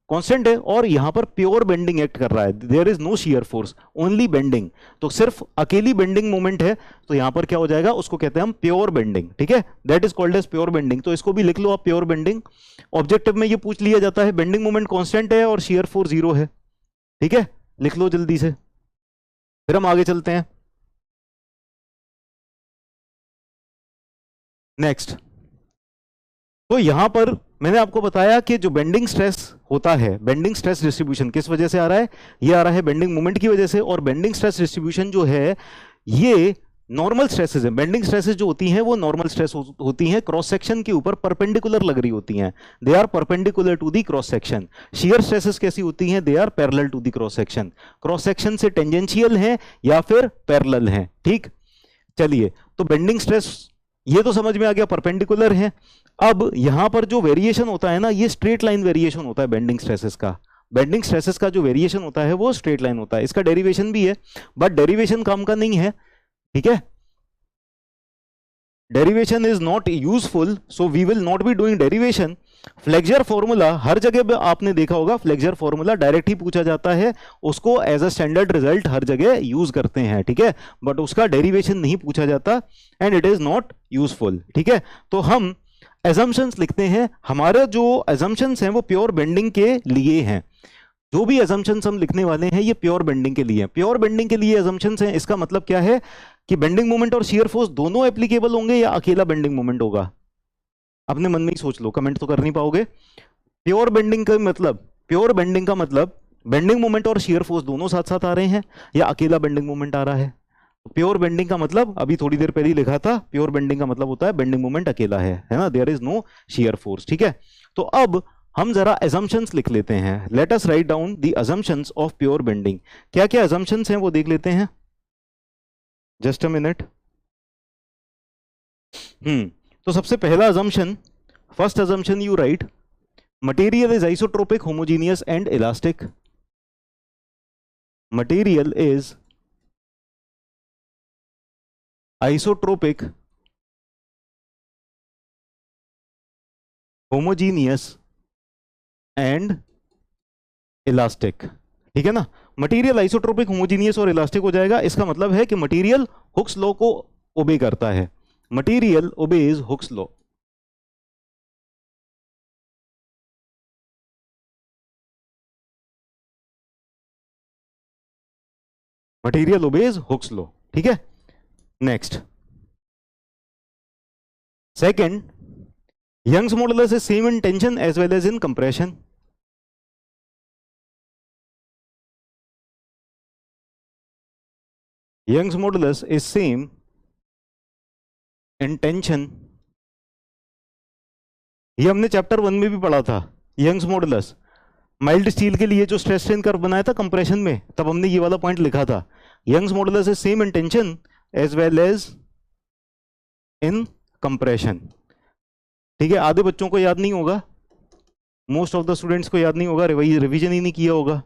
कांस्टेंट है, और यहां पर प्योर बेंडिंग एक्ट कर रहा है, there is no shear force only bending, तो सिर्फ अकेली बेंडिंग मोमेंट है, तो यहां पर क्या हो जाएगा, उसको कहते हैं हम प्योर बेंडिंग, ठीक है। That is called as pure bending. तो इसको भी लिख लो आप, प्योर बेंडिंग। ऑब्जेक्टिव में ये पूछ लिया जाता है बेंडिंग मोमेंट कांस्टेंट है और शियर फोर्स जीरो है, ठीक है, लिख लो जल्दी से, फिर हम आगे चलते हैं। नेक्स्ट, तो यहां पर मैंने आपको बताया कि जो बेंडिंग स्ट्रेस होता है, बेंडिंग स्ट्रेस डिस्ट्रीब्यूशन किस वजह से आ रहा है, ये आ रहा है बेंडिंग मोमेंट की वजह से। और बेंडिंग स्ट्रेस डिस्ट्रीब्यूशन जो है ये नॉर्मल स्ट्रेसेस है, बेंडिंग स्ट्रेसेस जो होती हैं वो नॉर्मल स्ट्रेस होती हैं, क्रॉस सेक्शन के ऊपर परपेंडिकुलर लग रही होती हैं, they are perpendicular to the cross section. Shear stresses कैसी होती हैं, they are parallel to the cross section, cross section से टेंजेंशियल हैं या फिर पैरेलल हैं, ठीक। चलिए, तो बेंडिंग स्ट्रेस ये तो समझ में आ गया, परपेंडिकुलर है। अब यहां पर जो वेरिएशन होता है ना, ये स्ट्रेट लाइन वेरिएशन होता है बेंडिंग स्ट्रेसेस का, बेंडिंग स्ट्रेसेस का जो वेरिएशन होता है वो स्ट्रेट लाइन होता है। इसका डेरिवेशन भी है, बट डेरिवेशन काम का नहीं है, ठीक है, derivation is not useful, so we will not be doing derivation. Flexure formula हर जगह पे आपने देखा होगा, फ्लेक्सर फॉर्मूला डायरेक्ट ही पूछा जाता है, उसको एज अ स्टैंडर्ड रिजल्ट हर जगह यूज करते हैं, ठीक है, बट उसका डेरिवेशन नहीं पूछा जाता and it is not useful, ठीक है। तो हम एजम्पशंस लिखते हैं, हमारे जो एजम्पशंस हैं वो प्योर बेंडिंग के लिए हैं, जो भी एजम्पशंस हम लिखने वाले हैं ये प्योर बेंडिंग के लिए हैं। प्योर बेंडिंग के लिए एजम्पशंस हैं, इसका मतलब क्या है कि बेंडिंग मोमेंट और शियर फोर्स दोनों एप्लीकेबल होंगे या अकेला बेंडिंग मोमेंट होगा, अपने मन में ही सोच लो, कमेंट तो कर नहीं पाओगे। प्योर बेंडिंग का मतलब बेंडिंग मोमेंट और शियर फोर्स दोनों साथ साथ आ रहे हैं या अकेला बेंडिंग मोमेंट आ रहा है। प्योर बेंडिंग का मतलब अभी थोड़ी देर पहले ही लिखा था, प्योर बेंडिंग का मतलब होता है बेंडिंग मोमेंट अकेला है ना, there is no shear force, ठीक है। तो अब हम जरा assumptions लिख लेते हैं, let us write down the assumptions of pure bending. क्या क्या assumptions हैं वो देख लेते हैं, जस्ट अ मिनट। तो सबसे पहला assumption, first assumption you right, material is isotropic, homogeneous and elastic. Material is isotropic homogeneous and elastic, ठीक है ना। मटेरियल आइसोट्रोपिक होमोजीनियस और इलास्टिक हो जाएगा, इसका मतलब है कि मटेरियल हुक्स लॉ को ओबे करता है, material obeys Hooke's law. Material obeys Hooke's law, ठीक है। Next, second, Young's modulus is same in tension as well as in compression. Young's modulus is same in tension, ये हमने chapter 1 में भी पढ़ा था। यंग्स मॉडुलस माइल्ड स्टील के लिए जो स्ट्रेस स्ट्रेन कर्व बनाया था कंप्रेशन में, तब हमने ये वाला पॉइंट लिखा था, Young's modulus is same in tension as well as in compression, ठीक है। आधे बच्चों को याद नहीं होगा, मोस्ट ऑफ द स्टूडेंट्स को याद नहीं होगा, रिवीजन ही नहीं किया होगा,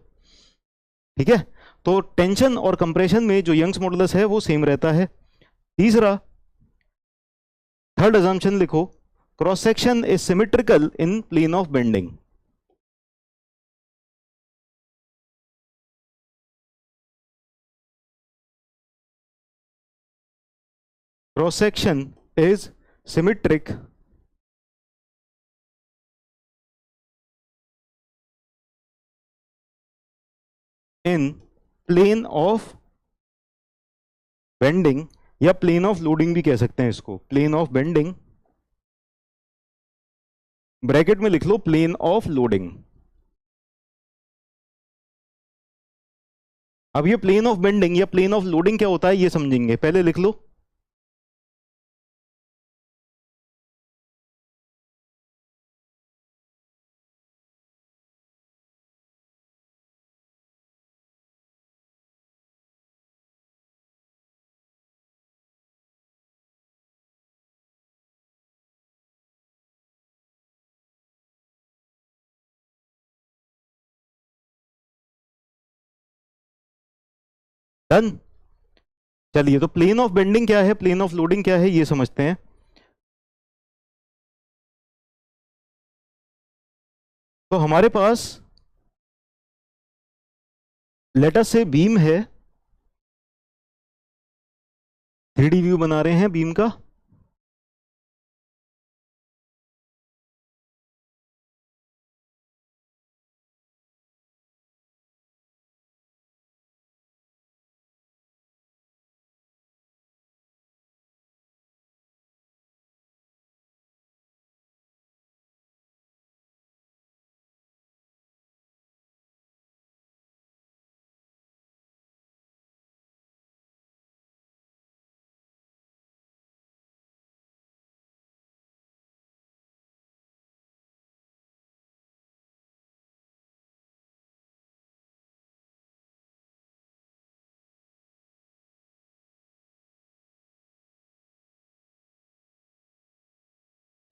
ठीक है। तो टेंशन और कंप्रेशन में जो यंग्स मॉडुलस है वो सेम रहता है। तीसरा, थर्ड अजम्पशन लिखो, cross section is symmetrical in plane of bending. Cross section is symmetric in plane of bending, या प्लेन ऑफ लोडिंग भी कह सकते हैं इसको, प्लेन ऑफ बेंडिंग, ब्रैकेट में लिख लो प्लेन ऑफ लोडिंग। अब ये प्लेन ऑफ बेंडिंग या प्लेन ऑफ लोडिंग क्या होता है ये समझेंगे, पहले लिख लो। डन, चलिए तो प्लेन ऑफ बेंडिंग क्या है, प्लेन ऑफ लोडिंग क्या है ये समझते हैं। तो हमारे पास लेटर से बीम है, 3D व्यू बना रहे हैं बीम का,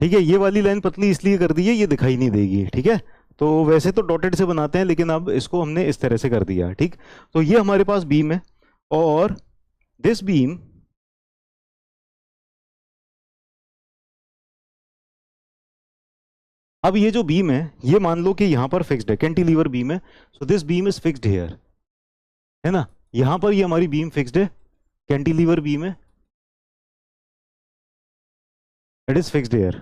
ठीक है। ये वाली लाइन पतली इसलिए कर दी है, ये दिखाई नहीं देगी, ठीक है। तो वैसे तो डॉटेड से बनाते हैं, लेकिन अब इसको हमने इस तरह से कर दिया, ठीक। तो ये हमारे पास बीम है, और दिस बीम अब ये जो बीम है ये मान लो कि यहां पर फिक्स्ड है, कैंटिलीवर बीम है, so this beam is fixed here, है ना। यहां पर ये हमारी बीम फिक्स्ड है, कैंटिलीवर बीम है, इट इज फिक्स्ड हियर।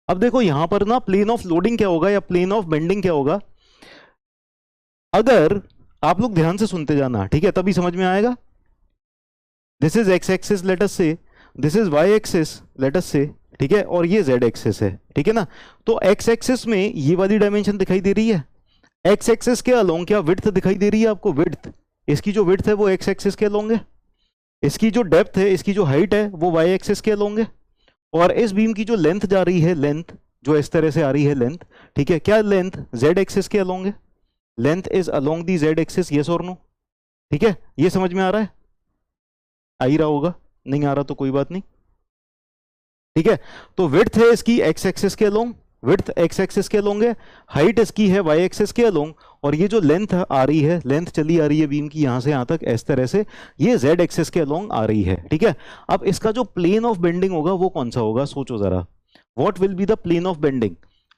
अब देखो यहां पर ना प्लेन ऑफ लोडिंग क्या होगा या प्लेन ऑफ बेंडिंग क्या होगा, अगर आप लोग ध्यान से सुनते जाना, ठीक है, तभी समझ में आएगा। This is X axis let us say, this is Y axis let us say, ठीक है, और ये जेड एक्सिस है, ठीक है ना। तो एक्स एक्सिस में ये वाली डायमेंशन दिखाई दे रही है, एक्स एक्सिस के अलोंग क्या विड्थ दिखाई दे रही है आपको, विड्थ, इसकी जो विड्थ है वो एक्स एक्सिस के अलोंग है, इसकी जो डेप्थ है, इसकी जो हाइट है वो वाई एक्सिस के अलोंग है, और इस बीम की जो लेंथ जा रही है, लेंथ जो इस तरह से आ रही है लेंथ, ठीक है, क्या लेंथ जेड एक्सिस के अलोंग है, length is along the Z axis, yes और नो, ठीक है। ये समझ में आ रहा है, आ ही रहा होगा, नहीं आ रहा तो कोई बात नहीं, ठीक है। तो विड्थ है इसकी एक्स एक्सिस के अलोंग, विड्थ एक्स एक्सिस के अलोंग है, हाइट इसकी है वाई एक्सिस के अलोंग, और ये जो लेंथ आ रही है, लेंथ चली आ रही है बीम की यहां से यहां तक इस तरह से, ये जेड एक्सिस के अलोंग आ रही है, ठीक है। अब इसका जो प्लेन ऑफ बेंडिंग होगा वो कौन सा होगा, सोचो जरा, what will be the plane of bending.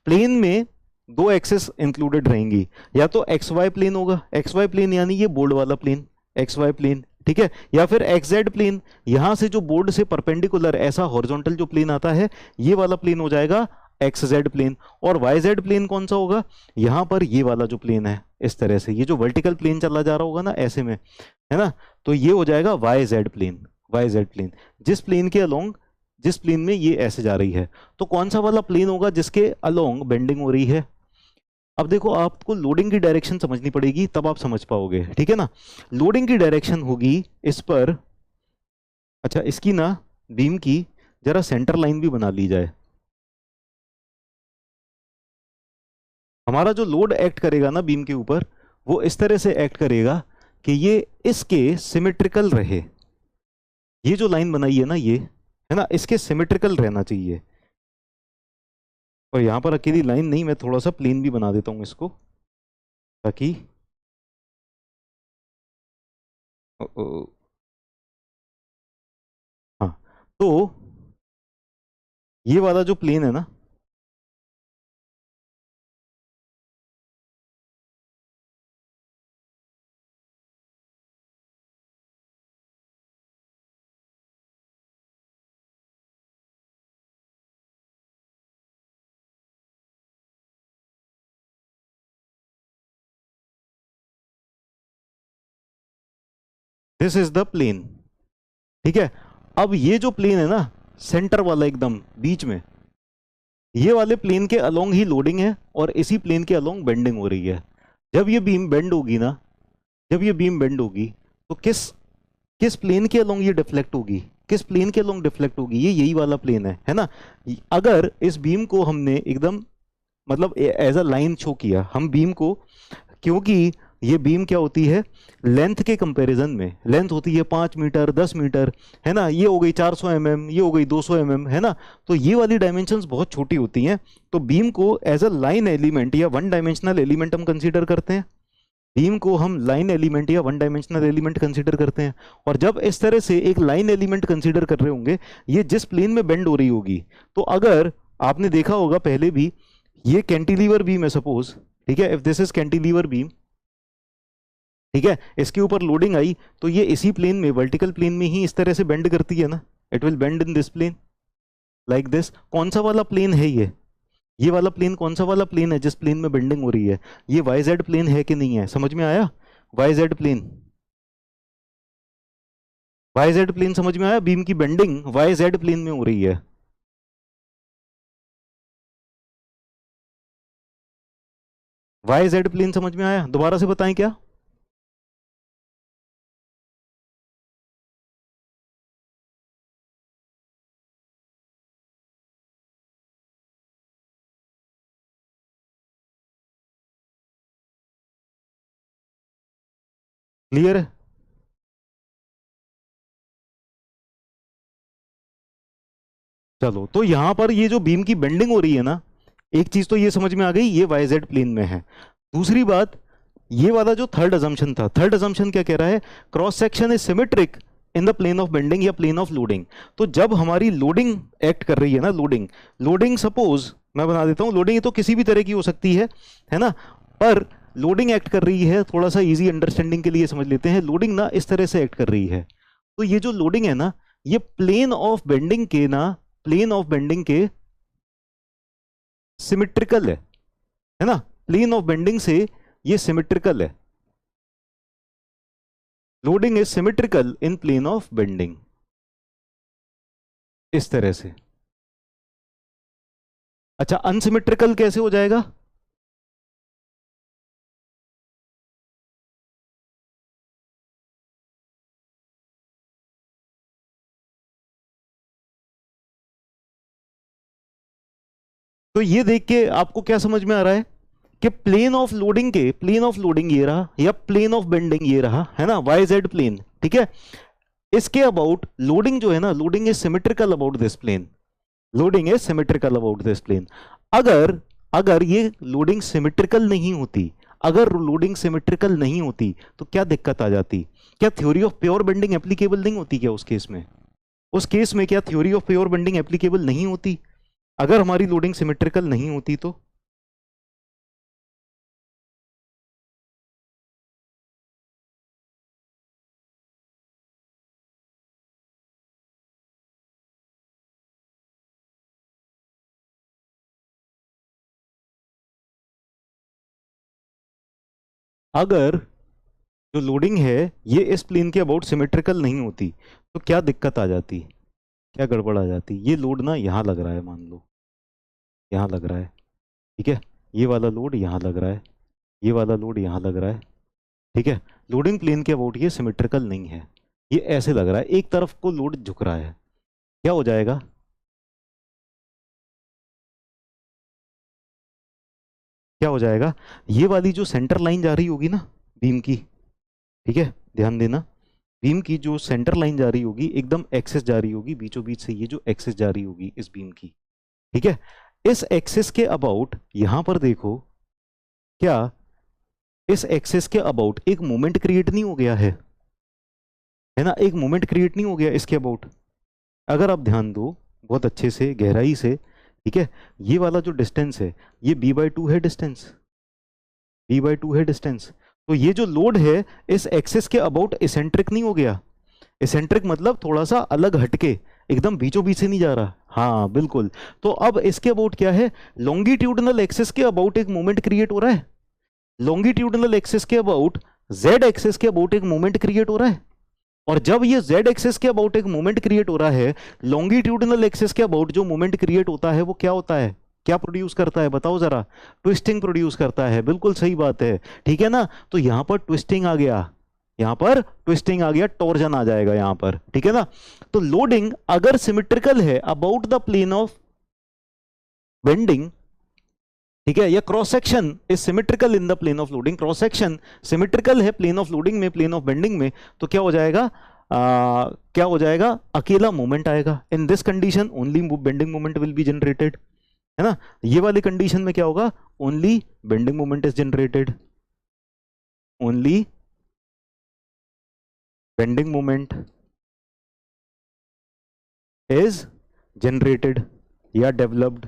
Plane में दो एक्सिस इंक्लूडेड रहेंगी, या तो एक्स वाई प्लेन होगा, एक्स वाई प्लेन यानी ये बोर्ड वाला प्लेन एक्स वाई प्लेन, ठीक है, या फिर एक्स जेड प्लेन, यहां से जो बोर्ड से परपेंडिकुलर ऐसा हॉरिजॉन्टल जो प्लेन आता है ये वाला प्लेन हो जाएगा एक्स जेड प्लेन। और वाई जेड प्लेन कौन सा होगा, यहां पर ये वाला जो प्लेन है इस तरह से, ये जो वर्टिकल प्लेन चला जा रहा होगा ना ऐसे में, है ना, तो ये हो जाएगा Y Z plane, Y Z plane, जिस प्लेन के अलोंग, जिस प्लेन में ये ऐसे जा रही है। तो कौन सा वाला प्लेन होगा जिसके अलोंग बेंडिंग हो रही है। अब देखो आपको लोडिंग की डायरेक्शन समझनी पड़ेगी तब आप समझ पाओगे, ठीक है ना। लोडिंग की डायरेक्शन होगी इस पर, अच्छा इसकी ना बीम की जरा सेंटर लाइन भी बना ली जाए। हमारा जो लोड एक्ट करेगा ना बीम के ऊपर, वो इस तरह से एक्ट करेगा कि ये इसके सिमेट्रिकल रहे। ये जो लाइन बनाई है ना ये, है ना, इसके सिमेट्रिकल रहना चाहिए। और यहां पर अकेली लाइन नहीं, मैं थोड़ा सा प्लेन भी बना देता हूं इसको, ताकि हाँ, तो ये वाला जो प्लेन है ना, दिस इज द प्लेन, ठीक है। अब ये जो प्लेन है ना सेंटर वाला एकदम बीच में, ये वाले प्लेन के अलोंग ही लोडिंग है और इसी प्लेन के अलोंग बेंडिंग हो रही है। जब ये बीम बेंड होगी ना, जब ये बीम बेंड होगी तो किस किस प्लेन के अलोंग ये डिफ्लेक्ट होगी, किस प्लेन के अलोंग डिफ्लेक्ट होगी, ये यही वाला प्लेन है ना। अगर इस बीम को हमने एकदम मतलब एज अ लाइन शो किया हम बीम को, क्योंकि ये बीम क्या होती है लेंथ के कंपैरिजन में, लेंथ होती है 5 मीटर 10 मीटर, है ना, ये हो गई 400 mm, ये हो गई 200 mm, है ना, तो ये वाली डायमेंशंस बहुत छोटी होती हैं। तो बीम को एज अ लाइन एलिमेंट या वन डायमेंशनल एलिमेंट हम कंसीडर करते हैं, बीम को हम लाइन एलिमेंट या वन डायमेंशनल एलिमेंट कंसीडर करते हैं। और जब इस तरह से एक लाइन एलिमेंट कंसीडर कर रहे होंगे, ये जिस प्लेन में बेंड हो रही होगी, तो अगर आपने देखा होगा पहले भी, ये कैंटिलीवर बीम है सपोज, ठीक है, if this is cantilever beam, ठीक है, इसके ऊपर लोडिंग आई तो ये इसी प्लेन में, वर्टिकल प्लेन में ही इस तरह से बेंड करती है ना, it will bend in this plane like this. कौन सा वाला प्लेन है ये वाला प्लेन कौन सा वाला प्लेन है जिस प्लेन में बेंडिंग हो रही है, ये वाई जेड प्लेन है कि नहीं है, समझ में आया, Y Z plane, Y Z plane समझ में आया, बीम की बेंडिंग वाई जेड प्लेन में हो रही है। वाई जेड प्लेन समझ में आया, दोबारा से बताएं क्या, क्लियर है। चलो तो यहां पर ये जो बीम की बेंडिंग हो रही है ना, एक चीज तो ये समझ में आ गई, ये वाई जेड प्लेन में है। दूसरी बात, ये वाला जो थर्ड अजम्पशन था, थर्ड अजम्पशन क्या कह रहा है, cross section is symmetric in the plane of bending या प्लेन ऑफ लोडिंग। तो जब हमारी लोडिंग एक्ट कर रही है ना, लोडिंग लोडिंग सपोज मैं बना देता हूं, लोडिंग तो किसी भी तरह की हो सकती है ना, पर लोडिंग एक्ट कर रही है, थोड़ा सा इजी अंडरस्टैंडिंग के लिए समझ लेते हैं, लोडिंग ना इस तरह से एक्ट कर रही है। तो ये जो लोडिंग है ना, ये प्लेन ऑफ बेंडिंग के ना, प्लेन ऑफ बेंडिंग के सिमेट्रिकल है ना, प्लेन ऑफ बेंडिंग से ये सिमेट्रिकल है, loading is symmetrical in plane of bending, इस तरह से। अच्छा अनसिमेट्रिकल कैसे हो जाएगा, तो ये देख के आपको क्या समझ में आ रहा है कि प्लेन ऑफ लोडिंग के, प्लेन ऑफ लोडिंग ये रहा या प्लेन ऑफ बेंडिंग ये रहा, है ना, वाई जेड प्लेन, ठीक है, इसके अबाउट लोडिंग जो है ना, loading is symmetrical about this plane, loading is symmetrical about this plane. अगर अगर ये लोडिंग सिमेट्रिकल नहीं होती, अगर लोडिंग सिमेट्रिकल नहीं होती तो क्या दिक्कत आ जाती? क्या theory of pure bending applicable नहीं होती क्या उस केस में? उस केस में क्या theory of pure bending applicable नहीं होती अगर हमारी लोडिंग सिमेट्रिकल नहीं होती तो? अगर जो लोडिंग है ये इस प्लेन के अबाउट सिमेट्रिकल नहीं होती तो क्या दिक्कत आ जाती, क्या गड़बड़ आ जाती? ये लोड ना यहाँ लग रहा है, मान लो यहाँ लग रहा है, ठीक है, ये वाला लोड यहाँ लग रहा है, ये वाला लोड यहाँ लग रहा है, ठीक है, लोडिंग प्लेन के अबाउट ये सिमेट्रिकल नहीं है, ये ऐसे लग रहा है, एक तरफ को लोड झुक रहा है, क्या हो जाएगा? क्या हो जाएगा? ये वाली जो सेंटर लाइन जा रही होगी ना बीम की, ठीक है, ध्यान देना, बीम की जो सेंटर लाइन जा रही होगी एकदम एक्सेस जा रही होगी, बीचों बीच से ये जो एक्सेस जा रही होगी इस बीम की, ठीक है, इस एक्सेस के अबाउट यहां पर देखो, क्या इस एक्सेस के अबाउट एक मोमेंट क्रिएट नहीं हो गया है ना, एक मोमेंट क्रिएट नहीं हो गया इसके अबाउट? अगर आप ध्यान दो बहुत अच्छे से गहराई से, ठीक है, ये वाला जो डिस्टेंस है ये b/2 है, डिस्टेंस b/2 है डिस्टेंस, तो ये जो लोड है इस एक्सेस के अबाउट इसेंट्रिक नहीं हो गया? इसेंट्रिक मतलब थोड़ा सा अलग हटके, एकदम बीचों बीच से नहीं जा रहा, हाँ बिल्कुल। तो अब इसके अबाउट क्या है, लॉन्गिट्यूडनल एक्सिस के अबाउट एक मोमेंट क्रिएट हो रहा है, लॉन्गिट्यूडनल एक्सिस के अबाउट, जेड एक्सिस के अबाउट एक मोमेंट क्रिएट हो रहा है, और जब ये जेड एक्सिस के अबाउट एक मोमेंट क्रिएट हो रहा है, लॉन्गिट्यूडनल एक्सिस के अबाउट जो मोमेंट क्रिएट होता है वो क्या होता है, क्या प्रोड्यूस करता है बताओ जरा? ट्विस्टिंग प्रोड्यूस करता है, बिल्कुल सही बात है, ठीक है ना, तो यहां पर ट्विस्टिंग आ गया, यहां पर ट्विस्टिंग आ गया, टॉर्जन आ जाएगा यहां पर, ठीक है ना। तो लोडिंग अगर सिमेट्रिकल है about the plane of bending, ठीक है, या cross section is symmetrical in the plane of loading, cross section symmetrical है प्लेन ऑफ लोडिंग में, प्लेन ऑफ बेंडिंग में, तो क्या हो जाएगा, क्या हो जाएगा, अकेला मोमेंट आएगा, in this condition only bending moment will be generated, है ना, ये वाली कंडीशन में क्या होगा, only bending moment is generated, only bending moment is generated या डेवलप्ड,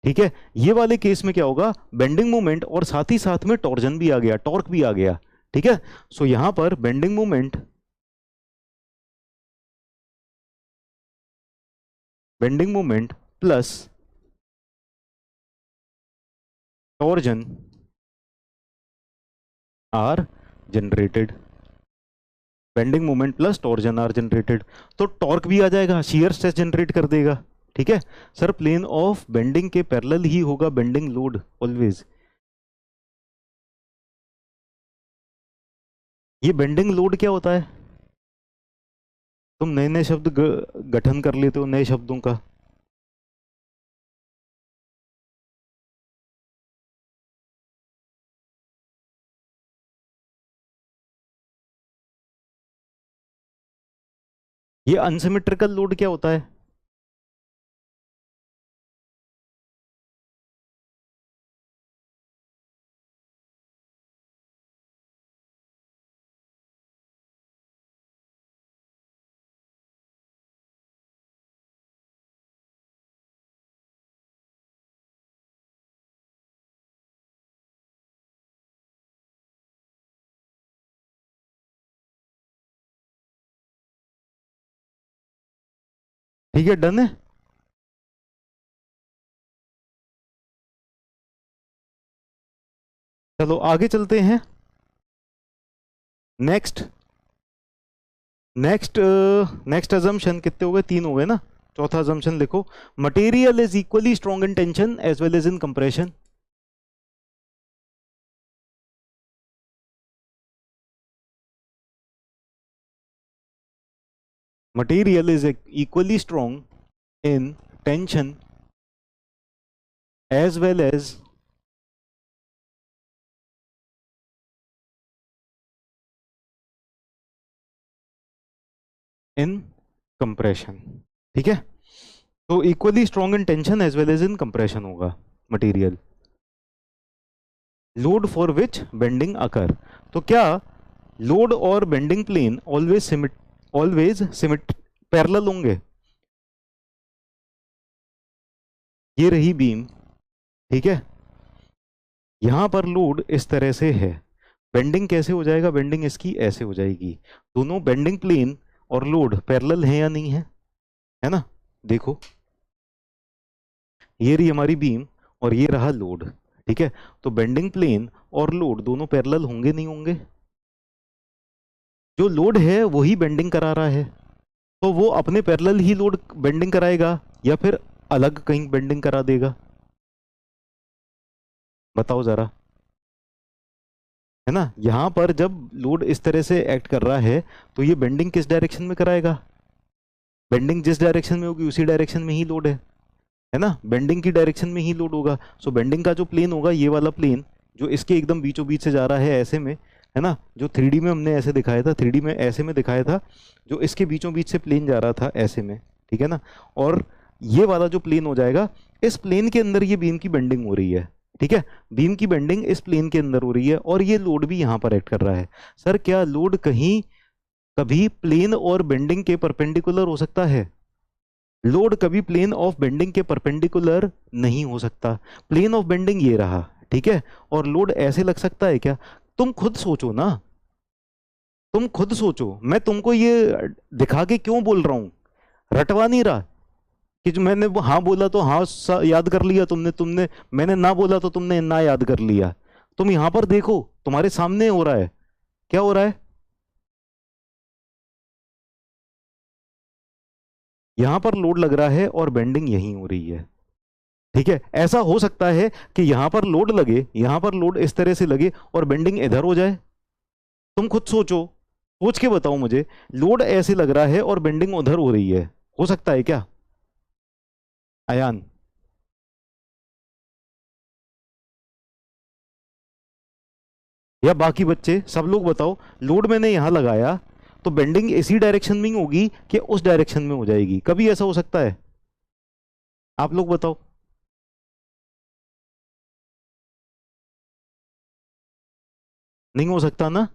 ठीक है, ये वाले केस में क्या होगा, बेंडिंग मोमेंट और साथ ही साथ में टॉर्जन भी आ गया, टॉर्क भी आ गया, ठीक है, सो यहां पर bending moment, bending moment plus torsion are generated, bending moment plus torsion are generated, तो टॉर्क भी आ जाएगा, शियर स्ट्रेस जनरेट कर देगा, ठीक है, सर प्लेन ऑफ बेंडिंग के पैरेलल ही होगा बेंडिंग लोड ऑलवेज, ये बेंडिंग लोड क्या होता है? तुम नए नए शब्द गठन कर लेते हो नए शब्दों का। ये अनसिमेट्रिकल लोड क्या होता है? ठीक है, डन है। चलो आगे चलते हैं। नेक्स्ट नेक्स्ट नेक्स्ट अजम्पशन कितने हो गए, 3 हो गए ना। चौथा अजम्पशन लिखो, material is equally strong in tension as well as in compression. Material is equally strong in tension as well as in compression, ठीक है। तो equally strong in tension as well as in compression होगा material. Load for which bending occur, तो क्या load और bending plane always summit parallel होंगे? ये रही बीम, ठीक है, यहां पर लोड इस तरह से है, बेंडिंग कैसे हो जाएगा? बेंडिंग इसकी ऐसे हो जाएगी। दोनों बेंडिंग प्लेन और लोड पैरेलल है या नहीं है? है ना, देखो ये रही हमारी बीम और ये रहा लोड, ठीक है, तो बेंडिंग प्लेन और लोड दोनों पैरेलल होंगे नहीं होंगे? जो लोड है वही बेंडिंग करा रहा है, तो वो अपने पैरेलल ही लोड बेंडिंग कराएगा या फिर अलग कहीं बेंडिंग करा देगा? बताओ जरा, है ना, यहां पर जब लोड इस तरह से एक्ट कर रहा है तो ये बेंडिंग किस डायरेक्शन में कराएगा? बेंडिंग जिस डायरेक्शन में होगी उसी डायरेक्शन में ही लोड है ना, बेंडिंग की डायरेक्शन में ही लोड होगा। सो बेंडिंग का जो प्लेन होगा, ये वाला प्लेन जो इसके एकदम बीचों बीच से जा रहा है ऐसे में, है ना, जो 3D में हमने ऐसे दिखाया था, 3D में ऐसे में दिखाया था, जो इसके बीचों बीच से प्लेन जा रहा था ऐसे में, ठीक है ना, और ये वाला जो प्लेन हो जाएगा, इस प्लेन के अंदर ये बीम की बेंडिंग हो रही है, ठीक है, बीम की बेंडिंग इस प्लेन के अंदर हो रही है और ये लोड भी यहाँ पर एक्ट कर रहा है। सर क्या लोड कहीं कभी प्लेन और बेंडिंग के परपेंडिकुलर हो सकता है? लोड कभी प्लेन ऑफ बेंडिंग के परपेंडिकुलर नहीं हो सकता। प्लेन ऑफ बेंडिंग ये रहा, ठीक है, और लोड ऐसे लग सकता है क्या? तुम खुद सोचो ना, तुम खुद सोचो, मैं तुमको ये दिखा के क्यों बोल रहा हूं, रटवा नहीं रहा कि जो मैंने हाँ बोला तो हाँ याद कर लिया तुमने, तुमने मैंने ना बोला तो तुमने ना याद कर लिया। तुम यहां पर देखो, तुम्हारे सामने हो रहा है, क्या हो रहा है? यहां पर लोड लग रहा है और बेंडिंग यहीं हो रही है, ठीक है। ऐसा हो सकता है कि यहां पर लोड लगे, यहां पर लोड इस तरह से लगे और बेंडिंग इधर हो जाए। तुम खुद सोचो, सोच के बताओ मुझे, लोड ऐसे लग रहा है और बेंडिंग उधर हो रही है, हो सकता है क्या अयान? या बाकी बच्चे सब लोग बताओ, लोड मैंने यहां लगाया तो बेंडिंग इसी डायरेक्शन में ही होगी कि उस डायरेक्शन में हो जाएगी? कभी ऐसा हो सकता है? आप लोग बताओ। नहीं हो सकता ना,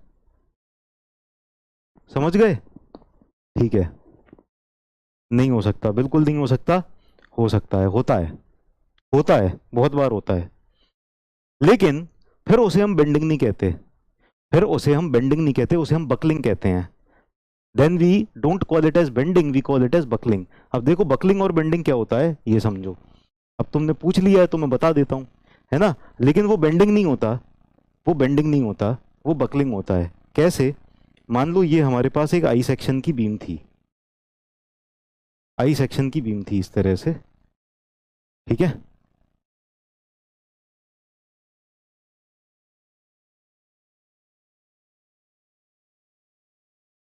समझ गए? ठीक है, नहीं हो सकता, बिल्कुल नहीं हो सकता। हो सकता है, होता है, होता है, बहुत बार होता है, लेकिन फिर उसे हम बेंडिंग नहीं कहते, फिर उसे हम बेंडिंग नहीं कहते, उसे हम बकलिंग कहते हैं। Then we don't call it as bending, we call it as buckling. अब देखो बकलिंग और बेंडिंग क्या होता है ये समझो। अब तुमने पूछ लिया है तो मैं बता देता हूँ, है ना, लेकिन वो बेंडिंग नहीं होता, वो बेंडिंग नहीं होता, वो बकलिंग होता है। कैसे? मान लो ये हमारे पास एक आई सेक्शन की बीम थी, आई सेक्शन की बीम थी इस तरह से, ठीक है,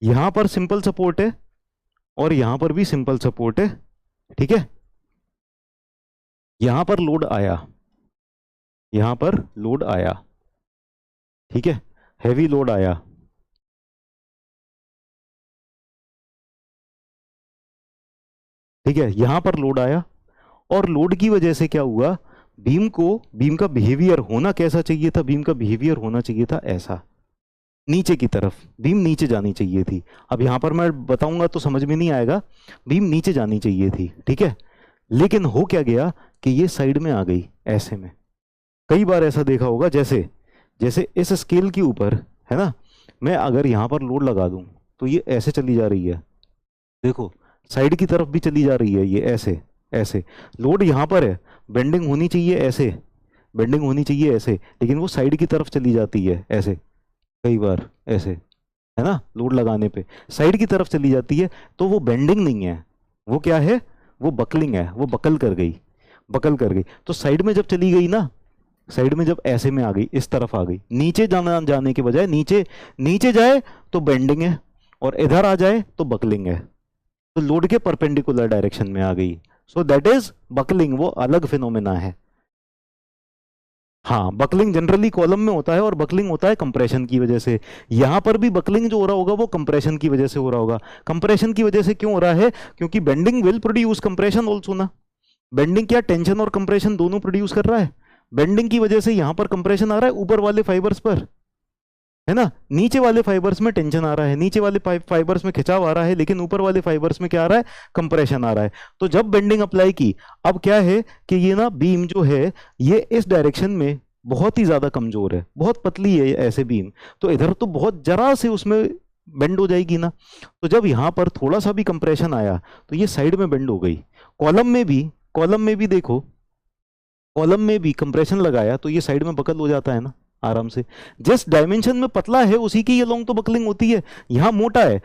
यहां पर सिंपल सपोर्ट है और यहां पर भी सिंपल सपोर्ट है, ठीक है, यहां पर लोड आया, यहां पर लोड आया, ठीक है, हैवी लोड आया, ठीक है, यहां पर लोड आया और लोड की वजह से क्या हुआ, बीम को, बीम का बिहेवियर होना कैसा चाहिए था? बीम का बिहेवियर होना चाहिए था ऐसा, नीचे की तरफ, बीम नीचे जानी चाहिए थी। अब यहां पर मैं बताऊंगा तो समझ में नहीं आएगा, बीम नीचे जानी चाहिए थी, ठीक है, लेकिन हो क्या गया कि ये साइड में आ गई ऐसे में। कई बार ऐसा देखा होगा, जैसे जैसे इस स्केल के ऊपर, है ना, मैं अगर यहां पर लोड लगा दूं तो ये ऐसे चली जा रही है, देखो साइड की तरफ भी चली जा रही है, ये ऐसे ऐसे, लोड यहां पर है, बेंडिंग होनी चाहिए ऐसे, बेंडिंग होनी चाहिए ऐसे, लेकिन वो साइड की तरफ चली जाती है ऐसे, कई बार ऐसे, है ना, लोड लगाने पे साइड की तरफ चली जाती है, तो वो बेंडिंग नहीं है, वो क्या है, वो बकलिंग है, वो बकल कर गई, बकल कर गई। तो साइड में जब चली गई ना, साइड में जब ऐसे में आ गई, इस तरफ आ गई, नीचे जाना, जाने के बजाय नीचे, नीचे जाए तो बेंडिंग है और इधर आ जाए तो बकलिंग है, तो लोड के परपेंडिकुलर डायरेक्शन में आ गई, सो दैट इज बकलिंग, वो अलग फिनोमेना है। हाँ, बकलिंग जनरली कॉलम में होता है और बकलिंग होता है कंप्रेशन की वजह से। यहां पर भी बकलिंग जो हो रहा होगा वो कंप्रेशन की वजह से हो रहा होगा। कंप्रेशन की वजह से क्यों हो रहा है? क्योंकि bending will produce compression also ना, बेंडिंग क्या टेंशन और कंप्रेशन दोनों प्रोड्यूस कर रहा है? बेंडिंग की वजह से यहां पर कंप्रेशन आ रहा है ऊपर वाले फाइबर्स पर, है ना, नीचे वाले फाइबर्स में टेंशन आ रहा है, नीचे वाले फाइबर्स में खिंचाव आ रहा है, लेकिन ऊपर वाले फाइबर्स में क्या आ रहा है? कंप्रेशन आ रहा है। तो जब बेंडिंग अप्लाई की, अब क्या है कि ये ना बीम जो है ये इस डायरेक्शन में बहुत ही ज्यादा कमजोर है, बहुत पतली है ऐसे बीम, तो इधर तो बहुत जरा से उसमें बेंड हो जाएगी ना। तो जब यहां पर थोड़ा सा भी कंप्रेशन आया तो ये साइड में बेंड हो गई। कॉलम में भी देखो, कॉलम में भी कंप्रेशन लगाया तो ये साइड में बकल हो जाता है ना आराम से। जिस डायमेंशन में पतला है उसी की ये लॉन्ग तो बकलिंग होती है, यहां मोटा है,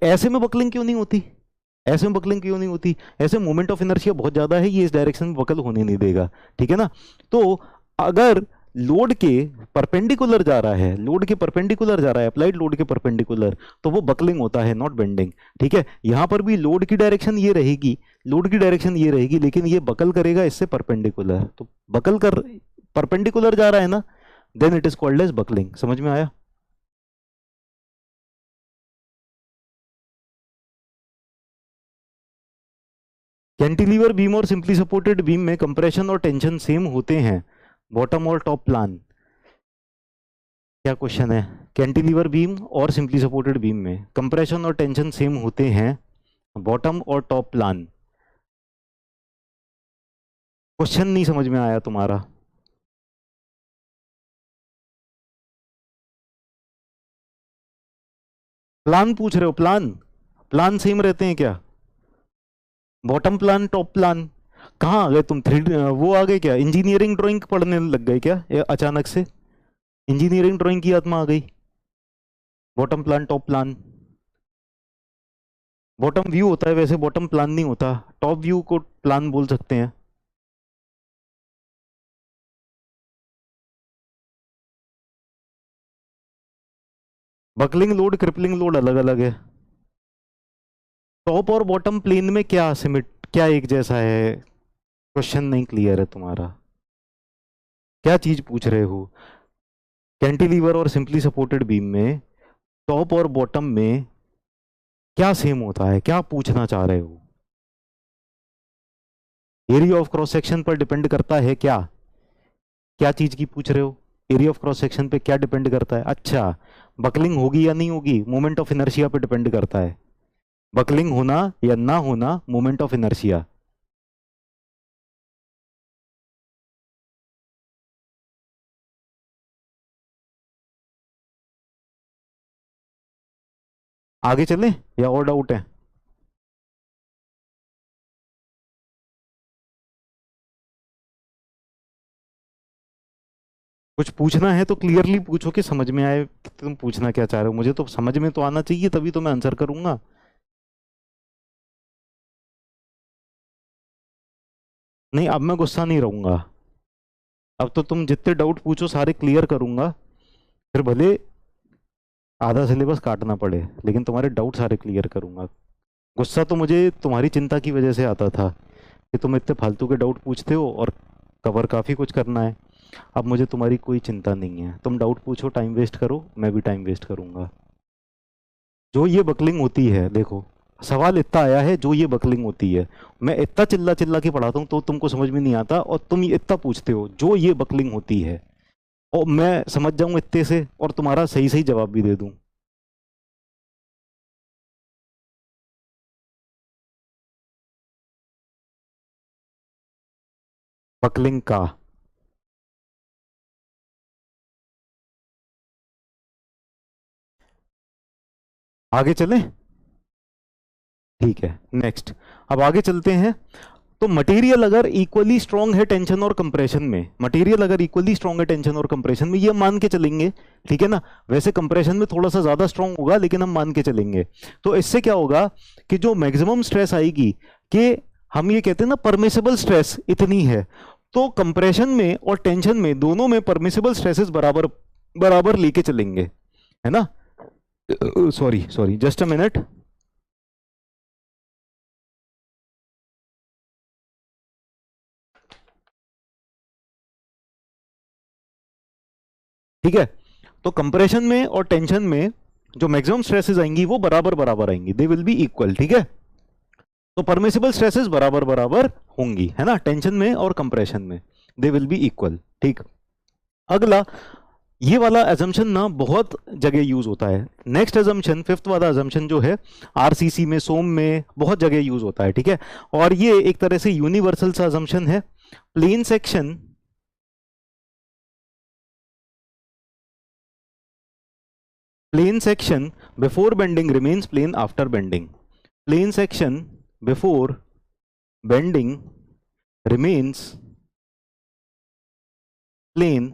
ऐसे में बकलिंग क्यों नहीं होती? ऐसे में बकलिंग क्यों नहीं होती? ऐसे मोमेंट ऑफ इनर्शिया बहुत ज्यादा है, ये इस डायरेक्शन में बकल होने नहीं देगा, ठीक है ना। तो अगर लोड के परपेंडिकुलर जा रहा है, लोड के परपेंडिकुलर जा रहा है, अप्लाइड लोड के परपेंडिकुलर, तो वो बकलिंग होता है, नॉट बेंडिंग, ठीक है। यहां पर भी लोड की डायरेक्शन ये रहेगी, लोड की डायरेक्शन ये रहेगी, लेकिन ये बकल करेगा इससे परपेंडिकुलर, तो बकल कर परपेंडिकुलर जा रहा है ना, then it is called as buckling. समझ में आया? कैंटिलीवर बीम और सिंपली सपोर्टेड बीम में कंप्रेशन और टेंशन सेम होते हैं, बॉटम और टॉप प्लान। क्या क्वेश्चन है? कैंटिलीवर बीम और सिंपली सपोर्टेड बीम में कंप्रेशन और टेंशन सेम होते हैं, बॉटम और टॉप प्लान। क्वेश्चन नहीं समझ में आया तुम्हारा? प्लान पूछ रहे हो? प्लान, प्लान सेम रहते हैं क्या? Bottom plan, top plan? कहाँ आ गए तुम? थ्री वो आ गए क्या? इंजीनियरिंग ड्राइंग पढ़ने लग गए क्या अचानक से? इंजीनियरिंग ड्राइंग की आत्मा आ गई? Bottom plan, top plan. Bottom view होता है वैसे, बॉटम प्लान नहीं होता। टॉप व्यू को प्लान बोल सकते हैं। बकलिंग लोड, क्रिपलिंग लोड अलग अलग है। टॉप और बॉटम प्लेन में क्या सिमिट, क्या एक जैसा है? क्वेश्चन नहीं क्लियर है तुम्हारा, क्या चीज पूछ रहे हो? कैंटिलीवर और सिंपली सपोर्टेड बीम में टॉप और बॉटम में क्या सेम होता है, क्या पूछना चाह रहे हो? एरिया ऑफ क्रॉस सेक्शन पर डिपेंड करता है क्या? क्या चीज की पूछ रहे हो? एरिया ऑफ क्रॉस सेक्शन पे क्या डिपेंड करता है? अच्छा, बकलिंग होगी या नहीं होगी, मोमेंट ऑफ इनर्शिया पे डिपेंड करता है। बकलिंग होना या ना होना, मोमेंट ऑफ इनर्शिया। आगे चलें या और डाउट है? कुछ पूछना है तो क्लियरली पूछो कि समझ में आए कि तुम पूछना क्या चाह रहे हो। मुझे तो समझ में तो आना चाहिए, तभी तो मैं आंसर करूंगा। नहीं, अब मैं गुस्सा नहीं रहूंगा। अब तो तुम जितने डाउट पूछो सारे क्लियर करूंगा, फिर भले आधा सिलेबस काटना पड़े, लेकिन तुम्हारे डाउट सारे क्लियर करूंगा। गुस्सा तो मुझे तुम्हारी चिंता की वजह से आता था कि तुम इतने फालतू के डाउट पूछते हो और कवर काफ़ी कुछ करना है। अब मुझे तुम्हारी कोई चिंता नहीं है, तुम डाउट पूछो, टाइम वेस्ट करो, मैं भी टाइम वेस्ट करूंगा। जो ये बकलिंग होती है, देखो सवाल इतना आया है, जो ये बकलिंग होती है, मैं इतना चिल्ला चिल्ला के पढ़ाता हूँ तो तुमको समझ में नहीं आता, और तुम ये इतना पूछते हो जो ये बकलिंग होती है, और मैं समझ जाऊं इतने से और तुम्हारा सही सही जवाब भी दे दूं। बकलिंग का। आगे चलें? ठीक है, नेक्स्ट। अब आगे चलते हैं। तो मटेरियल अगर इक्वली स्ट्रांग है टेंशन और कंप्रेशन में, मटेरियल अगर इक्वली स्ट्रांग है टेंशन और कंप्रेशन में, ये मान के चलेंगे, ठीक है ना। वैसे कंप्रेशन में थोड़ा सा ज्यादा स्ट्रांग होगा, लेकिन हम मान के चलेंगे। तो इससे क्या होगा कि जो मैक्सिमम स्ट्रेस आएगी, कि हम ये कहते हैं ना परमिसिबल स्ट्रेस इतनी है, तो कंप्रेशन में और टेंशन में दोनों में परमिसिबल स्ट्रेसेस बराबर बराबर लेके चलेंगे, है ना। Sorry sorry, just a minute. ठीक है, तो कंप्रेशन में और टेंशन में जो मैक्सिमम स्ट्रेसेस आएंगी वो बराबर बराबर आएंगी, दे विल बी इक्वल, ठीक है। तो परमिसिबल स्ट्रेसेस बराबर बराबर होंगी, है ना, टेंशन में और कंप्रेशन में, दे विल बी इक्वल। ठीक, अगला ये वाला एजम्पशन ना बहुत जगह यूज होता है। नेक्स्ट एजम्पशन, फिफ्थ वाला एजम्पशन जो है, आरसीसी में, सोम में बहुत जगह यूज होता है। ठीक है, और ये एक तरह से यूनिवर्सल सा एजम्पशन है। Plane section before bending remains plane after bending. Plane section before bending remains plane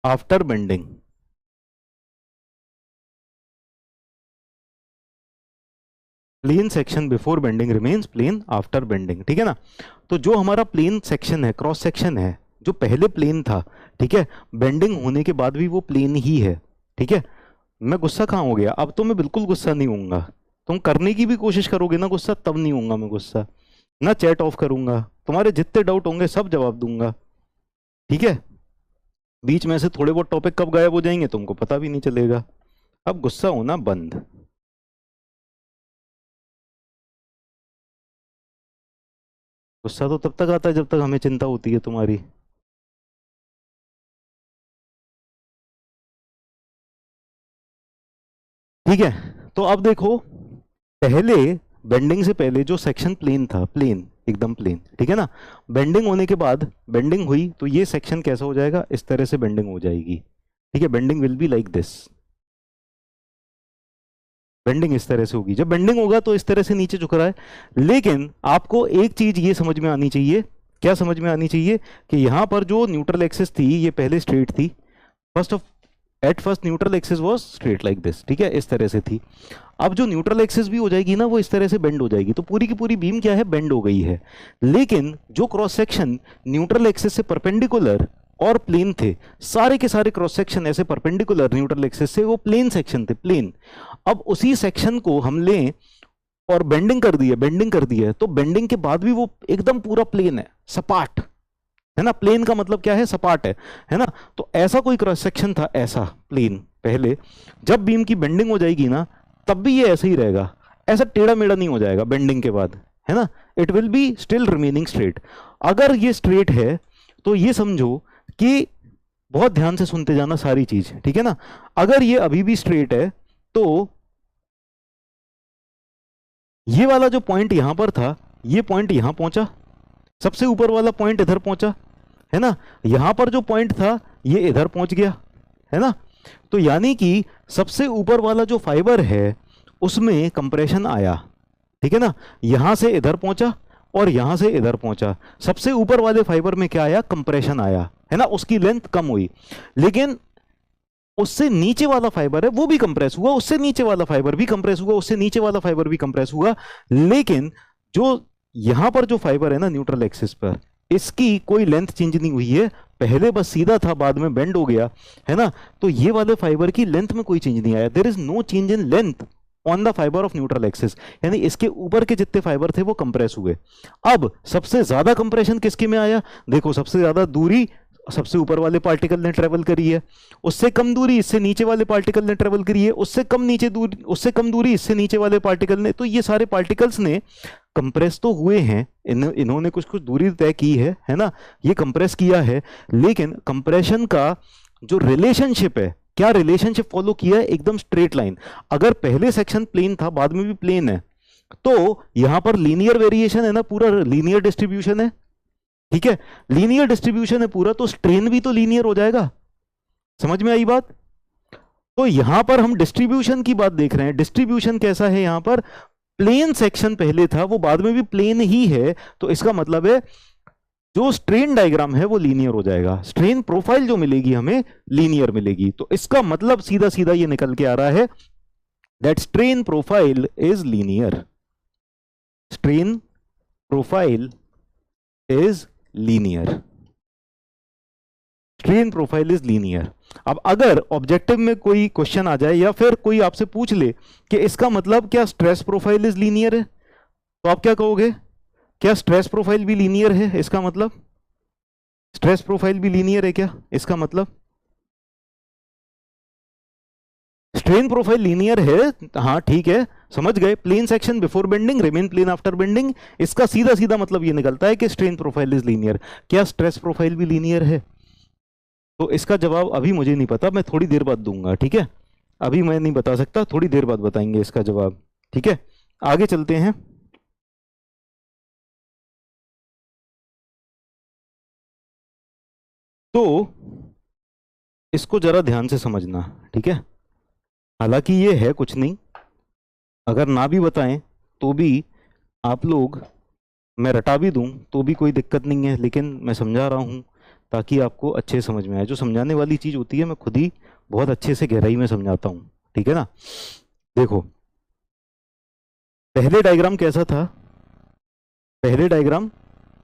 after bending. Plane section before bending remains plane after bending. ठीक है ना, तो जो हमारा प्लेन सेक्शन है, क्रॉस सेक्शन है, जो पहले प्लेन था, ठीक है, बेंडिंग होने के बाद भी वो प्लेन ही है। ठीक है, मैं गुस्सा कहाँ हो गया, अब तो मैं बिल्कुल गुस्सा नहीं होऊंगा। तुम करने की भी कोशिश करोगे ना गुस्सा, तब नहीं होऊंगा मैं गुस्सा ना, चैट ऑफ करूंगा, तुम्हारे जितने डाउट होंगे सब जवाब दूंगा। ठीक है, बीच में से थोड़े बहुत टॉपिक कब गायब हो जाएंगे तुमको पता भी नहीं चलेगा। अब गुस्सा होना बंद। गुस्सा तो तब तक आता है जब तक हमें चिंता होती है तुम्हारी। ठीक है, तो अब देखो, पहले बेंडिंग से पहले जो सेक्शन प्लेन था, प्लेन एकदम प्लेन, ठीक है ना, बेंडिंग होने के बाद, बेंडिंग हुई तो ये सेक्शन कैसा हो जाएगा, इस तरह से बेंडिंग हो जाएगी। ठीक है, bending will be like this, bending इस तरह से होगी। जब बेंडिंग होगा तो इस तरह से नीचे झुक रहा है, लेकिन आपको एक चीज ये समझ में आनी चाहिए, क्या समझ में आनी चाहिए, कि यहां पर जो न्यूट्रल एक्सिस थी ये पहले स्ट्रेट थी, at first neutral axis was straight like this. ठीक है, इस तरह से थी। अब जो न्यूट्रल एक्सिस भी हो जाएगी ना, वो इस तरह से बेंड हो जाएगी, तो पूरी की पूरी बीम क्या है, बेंड हो गई है। लेकिन जो क्रॉस सेक्शन न्यूट्रल एक्सिस से परपेंडिकुलर और प्लेन थे, सारे के सारे क्रॉस सेक्शन ऐसे परपेंडिकुलर न्यूट्रल एक्सिस से, वो प्लेन सेक्शन थे, प्लेन। अब उसी सेक्शन को हम लें और बेंडिंग कर दी है, बेंडिंग कर दी है, तो बेंडिंग के बाद भी वो एकदम पूरा प्लेन है, सपाट है ना। प्लेन का मतलब क्या है, सपाट है ना। तो ऐसा कोई क्रॉस सेक्शन था, ऐसा प्लेन पहले, जब बीम की बेंडिंग हो जाएगी ना, तब भी ये ऐसे ही रहेगा, ऐसा टेढ़ा मेढ़ा नहीं हो जाएगा बेंडिंग के बाद, है ना। It will be still remaining straight. अगर ये स्ट्रेट है तो ये समझो कि, बहुत ध्यान से सुनते जाना सारी चीज, ठीक है ना, अगर ये अभी भी स्ट्रेट है तो ये वाला जो पॉइंट यहां पर था, ये पॉइंट यहां पहुंचा, सबसे ऊपर वाला पॉइंट इधर पहुंचा, है ना, यहां पर जो पॉइंट था ये इधर पहुंच गया, है ना। तो यानी कि सबसे ऊपर वाला जो फाइबर है उसमें कंप्रेशन आया, ठीक है ना, यहां से इधर पहुंचा और यहां से इधर पहुंचा। सबसे ऊपर वाले फाइबर में क्या आया, कंप्रेशन आया, है ना, उसकी लेंथ कम हुई। लेकिन उससे नीचे वाला फाइबर है वो भी कंप्रेस हुआ, उससे नीचे वाला फाइबर भी कंप्रेस हुआ, उससे नीचे वाला फाइबर भी कंप्रेस हुआ। लेकिन जो यहां पर जो फाइबर है ना न्यूट्रल एक्सिस पर, इसकी कोई लेंथ चेंज नहीं हुई है, पहले बस सीधा था, बाद में बेंड हो गया, है ना। तो ये वाले फाइबर की लेंथ में कोई चेंज नहीं आया, there is no change in length on the fibre of neutral axis, यानी इसके ऊपर के जितने फाइबर थे वो कंप्रेस हुए। अब सबसे ज्यादा कंप्रेशन किसके में आया, देखो सबसे ज्यादा दूरी सबसे ऊपर वाले पार्टिकल ने ट्रेवल करी है, उससे कम दूरी इससे नीचे वाले पार्टिकल ने ट्रेवल करी है, उससे कम दूरी इससे नीचे वाले पार्टिकल ने। तो ये सारे पार्टिकल्स ने कंप्रेस तो हुए हैं, इन्होंने कुछ कुछ दूरी तय की है ना, ये कंप्रेस किया है। लेकिन कंप्रेशन का जो रिलेशनशिप है, क्या रिलेशनशिप फॉलो किया है, एकदम स्ट्रेट लाइन। अगर पहले सेक्शन प्लेन था, बाद में भी प्लेन है, तो यहां पर लीनियर वेरिएशन है ना, पूरा लीनियर डिस्ट्रीब्यूशन है, ठीक है, लीनियर डिस्ट्रीब्यूशन है पूरा, तो स्ट्रेन भी तो लीनियर हो जाएगा। समझ में आई बात। तो यहां पर हम डिस्ट्रीब्यूशन की बात देख रहे हैं, डिस्ट्रीब्यूशन कैसा है, यहां पर प्लेन सेक्शन पहले था, वो बाद में भी प्लेन ही है, तो इसका मतलब है जो स्ट्रेन डायग्राम है वो लीनियर हो जाएगा, स्ट्रेन प्रोफाइल जो मिलेगी हमें लीनियर मिलेगी। तो इसका मतलब सीधा सीधा ये निकल के आ रहा है that strain profile is linear, strain profile is linear, strain profile is linear. अब अगर ऑब्जेक्टिव में कोई क्वेश्चन आ जाए या फिर कोई आपसे पूछ ले कि इसका मतलब क्या स्ट्रेस प्रोफाइल इज लीनियर है, तो आप क्या कहोगे, क्या स्ट्रेस प्रोफाइल भी लीनियर है, इसका मतलब स्ट्रेस प्रोफाइल भी लीनियर है क्या, इसका मतलब स्ट्रेन प्रोफाइल लीनियर है, हाँ ठीक है, समझ गए। Plane section before bending, remain plane after bending, इसका सीधा सीधा मतलब ये निकलता है कि स्ट्रेन प्रोफाइल इज लीनियर। क्या स्ट्रेस प्रोफाइल भी लीनियर है? तो इसका जवाब अभी मुझे नहीं पता, मैं थोड़ी देर बाद दूंगा, ठीक है। अभी मैं नहीं बता सकता, थोड़ी देर बाद बताएंगे इसका जवाब, ठीक है। आगे चलते हैं। तो इसको जरा ध्यान से समझना, ठीक है। हालांकि ये है कुछ नहीं, अगर ना भी बताएं तो भी आप लोग, मैं रटा भी दूं तो भी कोई दिक्कत नहीं है, लेकिन मैं समझा रहा हूं ताकि आपको अच्छे समझ में आए। जो समझाने वाली चीज़ होती है मैं खुद ही बहुत अच्छे से गहराई में समझाता हूं, ठीक है ना। देखो, पहले डायग्राम कैसा था? पहले डायग्राम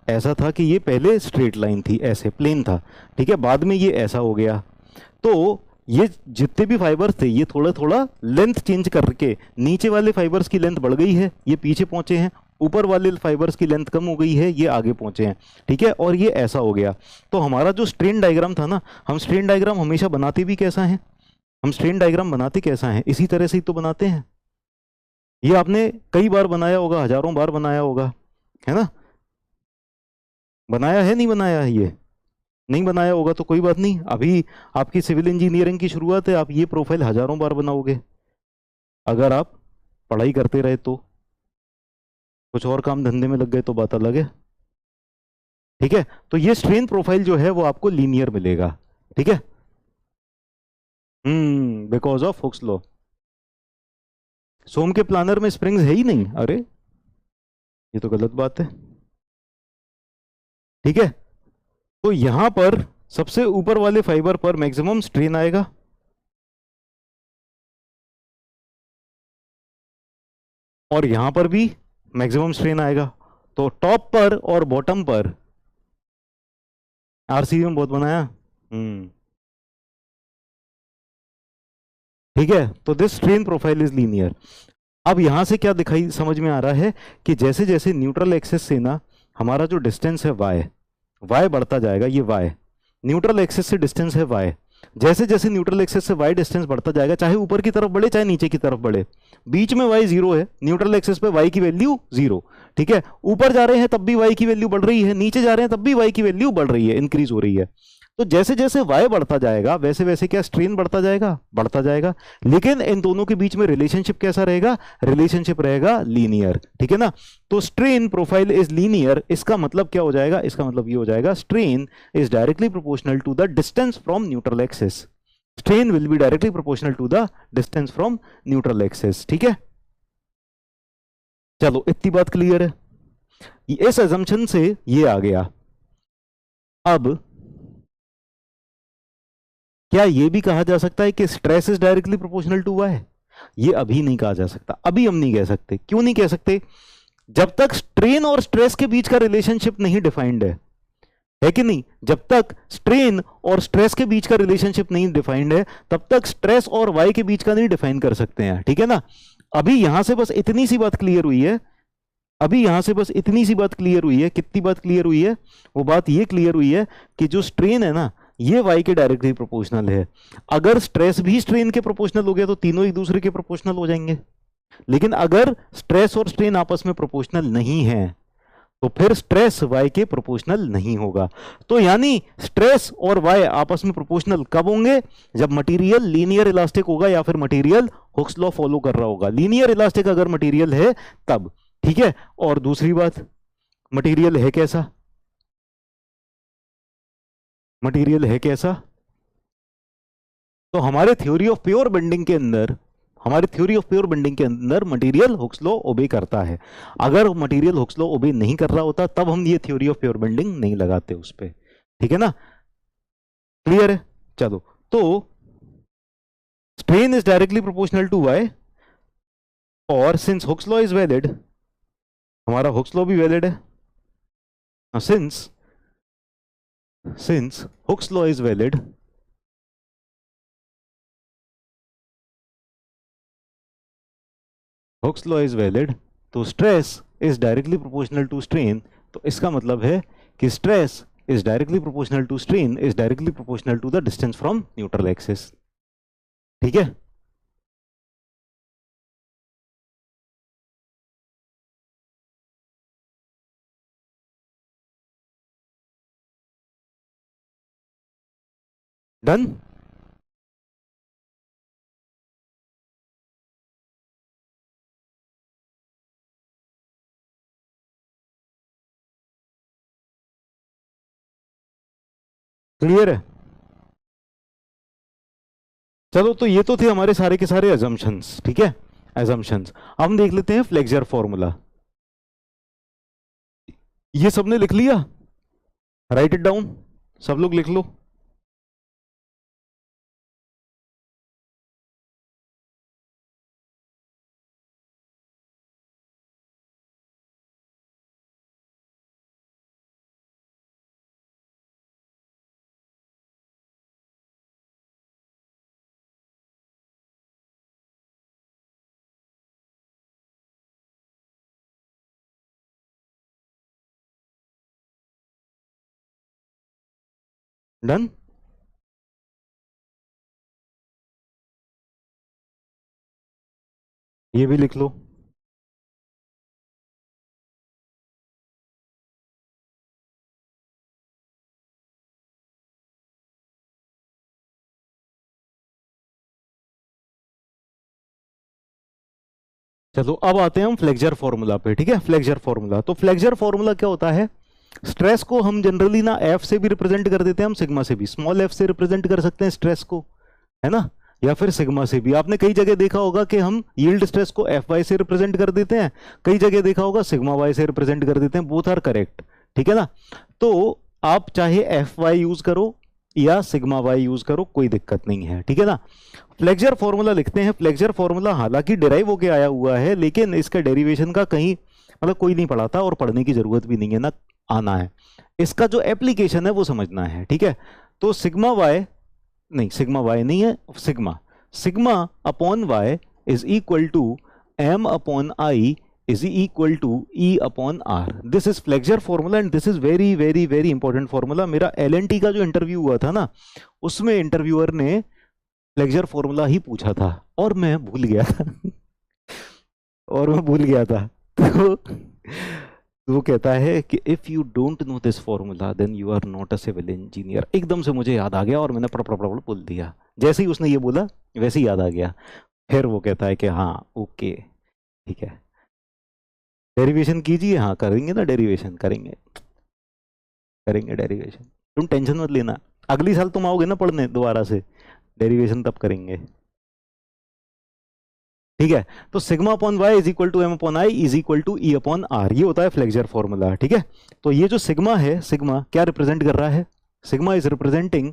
ऐसा था कि ये पहले स्ट्रेट लाइन थी, ऐसे प्लेन था, ठीक है। बाद में ये ऐसा हो गया। तो ये जितने भी फाइबर्स थे ये थोड़ा थोड़ा लेंथ चेंज करके नीचे वाले फाइबर्स की लेंथ बढ़ गई है, ये पीछे पहुंचे हैं। ऊपर वाले फाइबर्स की लेंथ कम हो गई है, ये आगे पहुंचे हैं, ठीक है। और ये ऐसा हो गया। तो हमारा जो स्ट्रेन डायग्राम था ना, हम स्ट्रेन डायग्राम हमेशा बनाते भी कैसा है? हम स्ट्रेन डायग्राम बनाते कैसा है? इसी तरह से ही तो बनाते हैं। ये आपने कई बार बनाया होगा, हजारों बार बनाया होगा, है ना। बनाया है, नहीं बनाया है? ये नहीं बनाया होगा तो कोई बात नहीं, अभी आपकी सिविल इंजीनियरिंग की शुरुआत है, आप ये प्रोफाइल हजारों बार बनाओगे अगर आप पढ़ाई करते रहे तो। कुछ और काम धंधे में लग गए तो बात अलग है, ठीक है। तो ये स्ट्रेन प्रोफाइल जो है वो आपको लीनियर मिलेगा, ठीक है। Because of Hooke's law. सोम के प्लानर में स्प्रिंग्स है ही नहीं, अरे ये तो गलत बात है, ठीक है। तो यहां पर सबसे ऊपर वाले फाइबर पर मैक्सिमम स्ट्रेन आएगा, और यहां पर भी मैक्सिमम स्ट्रेन आएगा। तो टॉप पर और बॉटम पर, आरसीबी में बहुत बनाया, ठीक है। तो this strain profile is linear. अब यहां से क्या दिखाई समझ में आ रहा है कि जैसे जैसे न्यूट्रल एक्सिस से ना हमारा जो डिस्टेंस है वाई बढ़ता जाएगा, ये वाई न्यूट्रल एक्सिस से डिस्टेंस है वाई। जैसे जैसे न्यूट्रल एक्सिस से वाई डिस्टेंस बढ़ता जाएगा, चाहे ऊपर की तरफ बढ़े चाहे नीचे की तरफ बढ़े, बीच में वाई जीरो है, न्यूट्रल एक्सिस पे वाई की वैल्यू जीरो, ठीक है। ऊपर जा रहे हैं तब भी वाई की वैल्यू बढ़ रही है, नीचे जा रहे हैं तब भी वाई की वैल्यू बढ़ रही है, इंक्रीज हो रही है। तो जैसे जैसे वाई बढ़ता जाएगा वैसे वैसे क्या स्ट्रेन बढ़ता जाएगा। लेकिन इन दोनों के बीच में रिलेशनशिप कैसा रहेगा? रिलेशनशिप रहेगा लीनियर, ठीक है ना। तो स्ट्रेन प्रोफाइल इज लीनियर, इसका मतलब क्या हो जाएगा? इसका मतलब ये हो जाएगा strain is directly proportional to the distance from neutral axis. Strain will be directly proportional to the distance from neutral axis, ठीक है। चलो इतनी बात क्लियर है, इस अजम्पशन से ये आ गया। अब क्या यह भी कहा जा सकता है कि stress is directly proportional to Y? ये अभी नहीं कहा जा सकता, अभी हम नहीं कह सकते। क्यों नहीं कह सकते? जब तक स्ट्रेन और स्ट्रेस के बीच का रिलेशनशिप नहीं डिफाइंड है कि नहीं? जब तक स्ट्रेन और स्ट्रेस के बीच का रिलेशनशिप नहीं डिफाइंड है तब तक स्ट्रेस और वाई के बीच का नहीं डिफाइन कर सकते हैं, ठीक है ना। अभी यहां से बस इतनी सी बात क्लियर हुई है, अभी यहां से बस इतनी सी बात क्लियर हुई है। कितनी बात क्लियर हुई है? वो बात ये क्लियर हुई है कि जो स्ट्रेन है ना ये वाई के डायरेक्टली प्रोपोर्शनल है। अगर स्ट्रेस भी स्ट्रेन के प्रोपोर्शनल हो गया तो तीनों एक दूसरे के प्रोपोर्शनल हो जाएंगे। लेकिन अगर स्ट्रेस और स्ट्रेन आपस में प्रोपोर्शनल नहीं है तो फिर स्ट्रेस वाई के प्रोपोर्शनल नहीं होगा। तो यानी स्ट्रेस और वाई आपस में प्रोपोर्शनल कब होंगे? जब मटेरियल लीनियर इलास्टिक होगा या फिर मटेरियल हुक्स लॉ फॉलो कर रहा होगा। लीनियर इलास्टिक अगर मटेरियल है तब, ठीक है। और दूसरी बात, मटेरियल है कैसा? मटेरियल है कैसा? तो हमारे थ्योरी ऑफ प्योर बेंडिंग के अंदर, हमारे थ्योरी ऑफ प्योर बेंडिंग के अंदर मटेरियल हुक्स लॉ ओबे करता है। अगर मटेरियल हुक्स लॉ ओबे नहीं कर रहा होता तब हम ये थ्योरी ऑफ प्योर बेंडिंग नहीं लगाते उस पे, ठीक है ना। क्लियर है? चलो, तो strain is directly proportional to Y, और since Hooke's law is valid, हमारा हुक्स लॉ भी वैलिड है। Since Hooke's law is valid, Hooke's law is valid, तो stress is directly proportional to strain. तो इसका मतलब है कि stress is directly proportional to strain is directly proportional to the distance from neutral axis, ठीक है। Done. Clear है? चलो, तो ये तो थे हमारे सारे के सारे अजम्पशंस, ठीक है, अजम्पशंस। अब हम देख लेते हैं फ्लेक्सर फॉर्मूला। ये सबने लिख लिया? राइट इट डाउन, सब लोग लिख लो। डन। ये भी लिख लो। चलो, अब आते हैं हम फ्लेक्सर फॉर्मूला पे, ठीक है। फ्लेक्सर फॉर्मूला, तो फ्लेक्सर फॉर्मूला क्या होता है? स्ट्रेस को हम जनरली ना एफ से भी रिप्रेजेंट कर देते हैं, हम सिग्मा से भी, स्मॉल एफ से रिप्रेजेंट कर सकते हैं स्ट्रेस को, है ना, या फिर सिग्मा से भी। आपने कई जगह देखा होगा कि हम यील्ड स्ट्रेस को एफ वाई से रिप्रेजेंट कर देते हैं, कई जगह देखा होगा सिग्मा वाई से रिप्रेजेंट कर देते हैं, बोथ आर करेक्ट, ठीक है ना। तो आप चाहे एफ वाई यूज करो या सिग्मा वाई यूज करो, कोई दिक्कत नहीं है, ठीक है ना। फ्लेक्सर फॉर्मूला लिखते हैं। फ्लेक्सर फॉर्मूला हालांकि डिराइव होके आया हुआ है, लेकिन इसका डेरिवेशन का कहीं मतलब कोई नहीं पढ़ा था, और पढ़ने की जरूरत भी नहीं है ना, आना है। इसका जो एप्लीकेशन है वो समझना है, ठीक है। तो सिग्मा वाई, नहीं सिग्मा वाई नहीं है, sigma, sigma upon Y is equal to M upon I is equal to E upon R. This is flexure formula and this is very very very important formula. मेरा L and T का जो interview हुआ था ना, उसमें interviewer ने flexor formula ही पूछा था और मैं भूल गया था और मैं भूल गया था। तो वो कहता है कि if you don't know this formula then you are not a civil engineer. एकदम से मुझे याद आ गया और मैंने पड़ पड़ पड़ बोल दिया, जैसे ही उसने ये बोला वैसे ही याद आ गया। फिर वो कहता है कि हाँ ओके ठीक है, डेरिवेशन कीजिए। हाँ करेंगे ना, डेरिवेशन करेंगे, करेंगे डेरिवेशन, तुम टेंशन मत लेना। अगली साल तुम आओगे ना पढ़ने दोबारा से, डेरिवेशन तब करेंगे, ठीक है। तो sigma upon Y is equal to M upon I is equal to E upon R, ये होता है फ्लेक्सर फॉर्मूला, ठीक है। तो ये जो सिग्मा है, सिग्मा क्या रिप्रेजेंट कर रहा है? Sigma is representing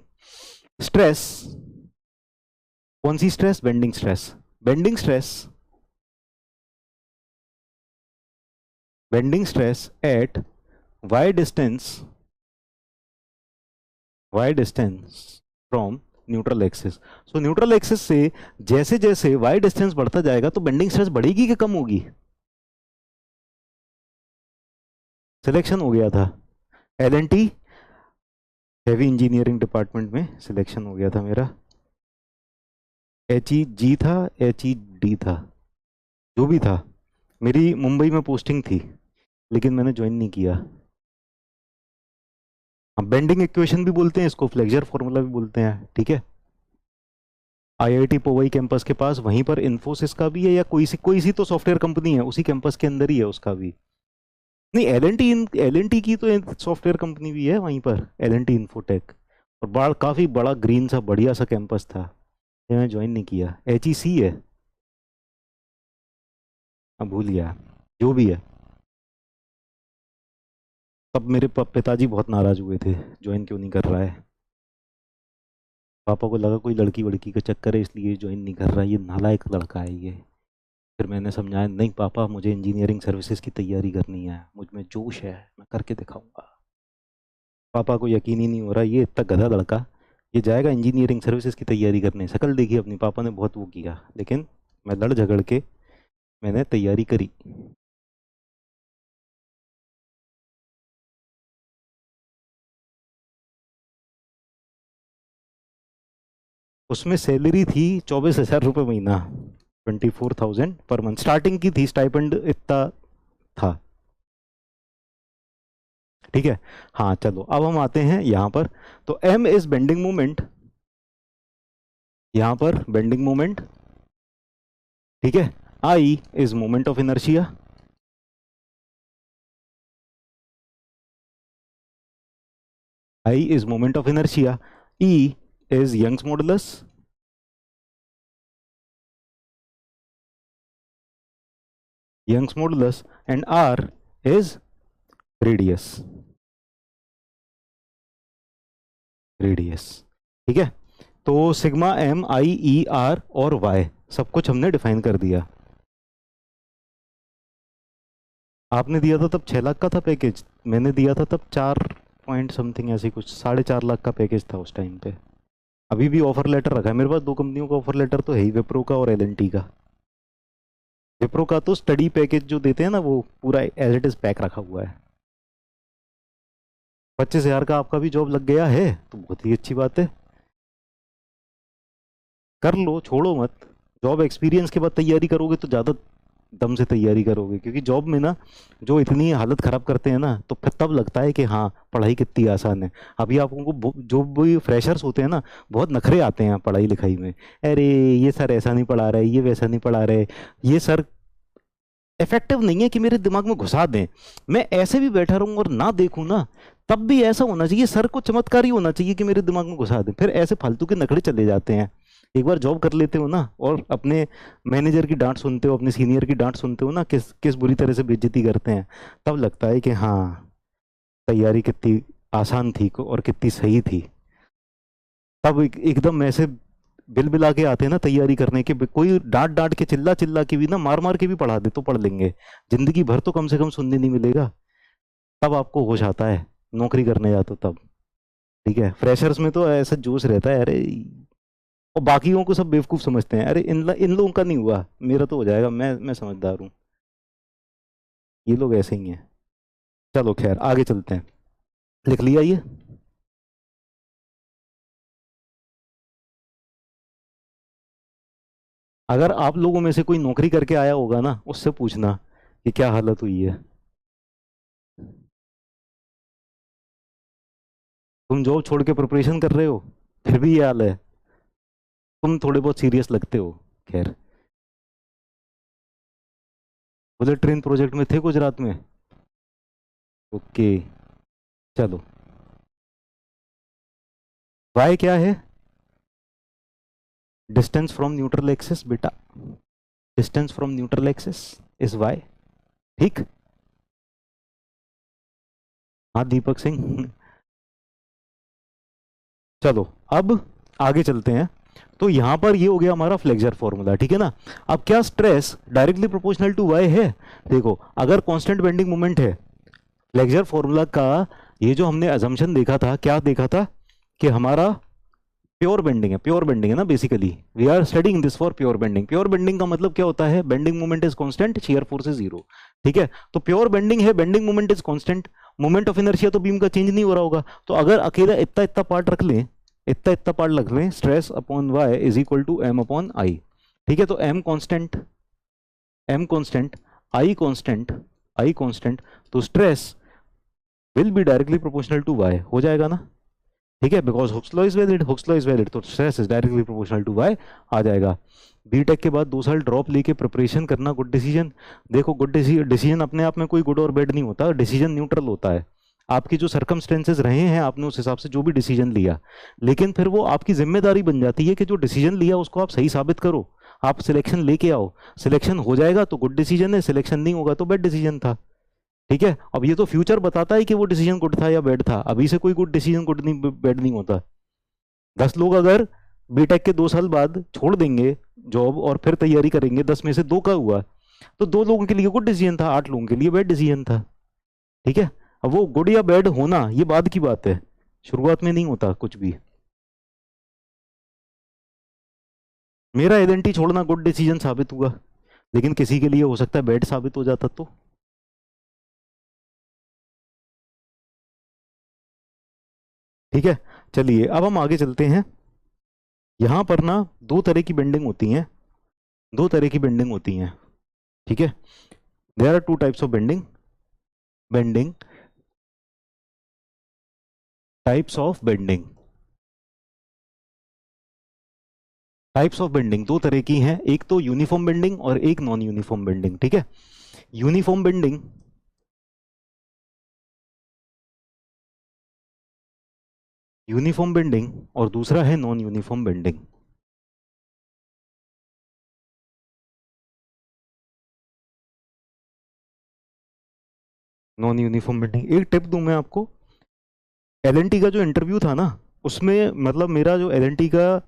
stress. कौन सी स्ट्रेस? Bending stress. Bending stress, bending stress at Y distance, Y distance from neutral axis. So neutral axis से जैसे जैसे वाई डिस्टेंस बढ़ता जाएगा तो बेंडिंग स्ट्रेस बढ़ेगी कि कम होगी? सिलेक्शन हो गया था एलएनटी हैवी इंजीनियरिंग डिपार्टमेंट में, सिलेक्शन हो गया था मेरा। एच ई जी था, एच ई डी था, जो भी था। मेरी मुंबई में पोस्टिंग थी लेकिन मैंने ज्वाइन नहीं किया। हम बेंडिंग इक्वेशन भी बोलते हैं इसको, फ्लेक्सर फॉर्मूला भी बोलते हैं, ठीक है। आईआईटी पोवई कैंपस के पास, वहीं पर इन्फोसिस का भी है, या कोई सी तो सॉफ्टवेयर कंपनी है उसी कैंपस के अंदर ही है उसका भी। नहीं, एल एन टी की तो सॉफ्टवेयर कंपनी भी है वहीं पर, एल एन टी इन्फोटेक। और काफी बड़ा ग्रीन सा बढ़िया सा कैंपस था, ये मैं ज्वाइन नहीं किया। एच ई सी है, अब भूल गया, जो भी है। तब मेरे पिताजी बहुत नाराज हुए थे, ज्वाइन क्यों नहीं कर रहा है। पापा को लगा कोई लड़की वड़की का चक्कर है इसलिए ज्वाइन नहीं कर रहा, ये नालायक लड़का है ये। फिर मैंने समझाया, नहीं पापा मुझे इंजीनियरिंग सर्विसेज की तैयारी करनी है, मुझ में जोश है, मैं करके दिखाऊंगा। पापा को यकीन ही नहीं हो रहा, ये इतना गधा लड़का, ये जाएगा इंजीनियरिंग सर्विसेज की तैयारी करने। शक्ल देखी अपनी, पापा ने बहुत वो किया, लेकिन मैं लड़ झगड़ के मैंने तैयारी करी। उसमें सैलरी थी 24,000 रुपये महीना, 24,000 पर मंथ स्टार्टिंग की थी, स्टाइपेंड इतना था, ठीक है। हाँ चलो, अब हम आते हैं यहाँ पर। तो एम इज बेंडिंग मोमेंट, यहां पर बेंडिंग मोमेंट, ठीक है। I is moment of inertia, I is moment of inertia, E is Young's modulus, Young's modulus, and R is radius, radius, ठीक है। तो sigma M I E R और Y सब कुछ हमने डिफाइन कर दिया। आपने दिया था तब 6 लाख का था पैकेज, मैंने दिया था तब 4 पॉइंट समथिंग ऐसी कुछ, 4.5 लाख का पैकेज था उस टाइम पे। अभी भी ऑफर लेटर रखा है मेरे पास, 2 कंपनियों का ऑफर लेटर तो है ही, विप्रो का और एलएनटी का। विप्रो का तो स्टडी पैकेज जो देते हैं ना, वो पूरा एज इट इज पैक रखा हुआ है। 25,000 का आपका भी जॉब लग गया है तो बहुत ही अच्छी बात है, कर लो, छोड़ो मत। जॉब एक्सपीरियंस के बाद तैयारी करोगे तो ज़्यादा दम से तैयारी करोगे, क्योंकि जॉब में ना जो इतनी हालत ख़राब करते हैं ना, तो फिर तब लगता है कि हाँ पढ़ाई कितनी आसान है। अभी आप उनको जो भी फ्रेशर्स होते हैं ना, बहुत नखरे आते हैं पढ़ाई लिखाई में। अरे ये सर ऐसा नहीं पढ़ा रहे, ये वैसा नहीं पढ़ा रहे, ये सर इफेक्टिव नहीं है कि मेरे दिमाग में घुसा दें। मैं ऐसे भी बैठा रहूं और ना देखूं ना, तब भी ऐसा होना चाहिए, सर को चमत्कारी होना चाहिए कि मेरे दिमाग में घुसा दें, फिर ऐसे फालतू के नखरे चले जाते हैं। एक बार जॉब कर लेते हो ना, और अपने मैनेजर की डांट सुनते हो, अपने सीनियर की डांट सुनते हो ना, किस किस बुरी तरह से बेइज्जती करते हैं, तब लगता है कि हाँ तैयारी कितनी आसान थी और कितनी सही थी। तब एकदम ऐसे बिल बिला के आते हैं ना तैयारी करने के, कोई डांट डांट के चिल्ला चिल्ला के भी ना, मार मार के भी पढ़ा दे तो पढ़ लेंगे, जिंदगी भर तो कम से कम सुनने नहीं मिलेगा। तब आपको होश आता है, नौकरी करने जाते हो तब। ठीक है, फ्रेशर्स में तो ऐसा जोश रहता है, अरे, और बाकियों को सब बेवकूफ समझते हैं, अरे इन लोगों का नहीं हुआ, मेरा तो हो जाएगा, मैं समझदार हूँ। ये लोग ऐसे ही हैं। चलो खैर आगे चलते हैं, लिख लिया ये। अगर आप लोगों में से कोई नौकरी करके आया होगा ना, उससे पूछना कि क्या हालत हुई है। तुम जॉब छोड़ के प्रिपरेशन कर रहे हो, फिर भी ये हाल है। तुम थोड़े बहुत सीरियस लगते हो। खैर, बुलेट ट्रेन प्रोजेक्ट में थे गुजरात में। ओके, चलो। वाई क्या है? डिस्टेंस फ्रॉम न्यूट्रल एक्सिस बेटा, distance from neutral axis is Y. ठीक। हाँ दीपक सिंह। चलो अब आगे चलते हैं। तो यहां पर ये हो गया हमारा फ्लेक्सर फॉर्मूला, ठीक है ना। अब क्या stress directly proportional to Y है? देखो, अगर कांस्टेंट बेंडिंग मोमेंट है, फ्लेक्सर फॉर्मूला का ये जो हमने अजम्पशन देखा था, क्या देखा था कि हमारा प्योर बेंडिंग है, प्योर बेंडिंग है ना, basically we are studying this for pure bending. Pure bending का मतलब क्या होता है? Bending moment is constant, shear force is zero. ठीक है, तो प्योर बेंडिंग है, bending moment is constant, moment of inertia तो बीम का चेंज नहीं हो रहा होगा। तो अगर अकेला इतना इतना पार्ट रख लें, इतना इतना पार्ट रख लें, stress upon Y is equal to M upon I. ठीक है, तो M constant, M constant, I constant, I constant, तो stress will be directly proportional to Y, हो जाएगा ना। ठीक है, because Hooke's law is valid, Hooke's law is valid, तो stress is directly proportional to Y आ जाएगा। बीटेक के बाद 2 साल ड्रॉप लेके प्रिपरेशन करना, गुड डिसीजन। देखो, गुड डिसीजन अपने आप में कोई गुड और बैड नहीं होता, डिसीजन न्यूट्रल होता है। आपकी जो सर्कमस्टेंसेज रहे हैं, आपने उस हिसाब से जो भी डिसीजन लिया, लेकिन फिर वो आपकी जिम्मेदारी बन जाती है कि जो डिसीजन लिया उसको आप सही साबित करो, आप सिलेक्शन लेके आओ। सिलेक्शन हो जाएगा तो गुड डिसीजन है, सिलेक्शन नहीं होगा तो बैड डिसीजन था। ठीक है, अब ये तो फ्यूचर बताता है कि वो डिसीजन गुड था या बैड था, अभी से कोई गुड डिसीजन गुड नहीं बैड नहीं होता। 10 लोग अगर बीटेक के 2 साल बाद छोड़ देंगे जॉब और फिर तैयारी करेंगे, 10 में से 2 का हुआ, तो 2 लोगों के लिए गुड डिसीजन था, 8 लोगों के लिए बैड डिसीजन था। ठीक है, अब वो गुड या बैड होना ये बाद की बात है, शुरुआत में नहीं होता कुछ भी। मेरा एलएनटी छोड़ना गुड डिसीजन साबित हुआ, लेकिन किसी के लिए हो सकता है बैड साबित हो जाता तो। ठीक है, चलिए अब हम आगे चलते हैं। यहां पर ना 2 तरह की बेंडिंग होती हैं, 2 तरह की बेंडिंग होती हैं। ठीक है, there are 2 types of bending, bending, types of bending. Types of bending दो तरह की हैं, एक तो यूनिफॉर्म बेंडिंग और एक नॉन यूनिफॉर्म बेंडिंग, ठीक है। यूनिफॉर्म बेंडिंग और दूसरा है non uniform bending. Non uniform bending, एक टिप दूं मैं आपको, एलएनटी का जो इंटरव्यू था ना, उसमें मतलब मेरा जो एलएनटी का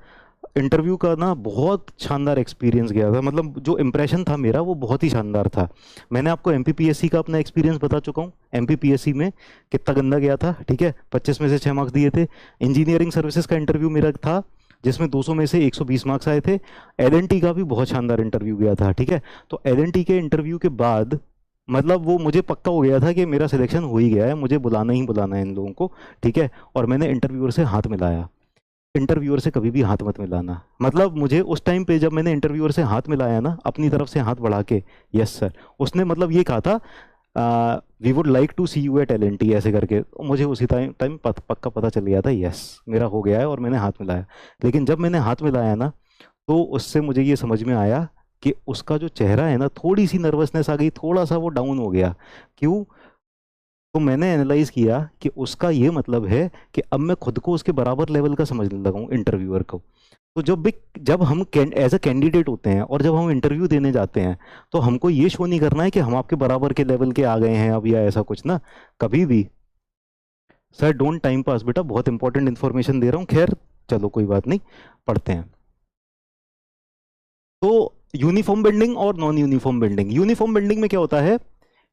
इंटरव्यू का ना बहुत शानदार एक्सपीरियंस गया था, मतलब जो इंप्रेशन था मेरा वो बहुत ही शानदार था। मैंने आपको एमपीपीएससी का अपना एक्सपीरियंस बता चुका हूँ, एमपीपीएससी में कितना गंदा गया था, ठीक है, 25 में से 6 मार्क्स दिए थे। इंजीनियरिंग सर्विसेज का इंटरव्यू मेरा था जिसमें 200 में से 120 मार्क्स आए थे। एलएनटी का भी बहुत शानदार इंटरव्यू गया था, ठीक है। तो एलएनटी के इंटरव्यू के बाद मतलब वो मुझे पक्का हो गया था कि मेरा सिलेक्शन हो ही गया है, मुझे बुलाना ही बुलाना है इन लोगों को, ठीक है। और मैंने इंटरव्यूअर से हाथ मिलाया। इंटरव्यूअर से कभी भी हाथ मत मिलाना, मतलब मुझे उस टाइम पे जब मैंने इंटरव्यूअर से हाथ मिलाया ना अपनी तरफ से हाथ बढ़ा के, यस सर, उसने मतलब ये कहा था we would like to see you at L and T ऐसे करके, तो मुझे उसी टाइम टाइम पक्का पता चल गया था यस मेरा हो गया है, और मैंने हाथ मिलाया। लेकिन जब मैंने हाथ मिलाया ना तो उससे मुझे ये समझ में आया कि उसका जो चेहरा है ना, थोड़ी सी नर्वसनेस आ गई, थोड़ा सा वो डाउन हो गया। क्यों? तो मैंने एनालाइज किया कि उसका ये मतलब है कि अब मैं खुद को उसके बराबर लेवल का समझने लगा हूँ इंटरव्यूअर को। तो जब हम एज अ कैंडिडेट होते हैं और जब हम इंटरव्यू देने जाते हैं, तो हमको ये शो नहीं करना है कि हम आपके बराबर के लेवल के आ गए हैं अब, या ऐसा कुछ ना, कभी भी। सर डोंट टाइम पास बेटा, बहुत इंपॉर्टेंट इन्फॉर्मेशन दे रहा हूँ, खैर चलो कोई बात नहीं, पढ़ते हैं। तो यूनिफॉर्म बेंडिंग और non uniform bending, uniform bending में क्या होता है,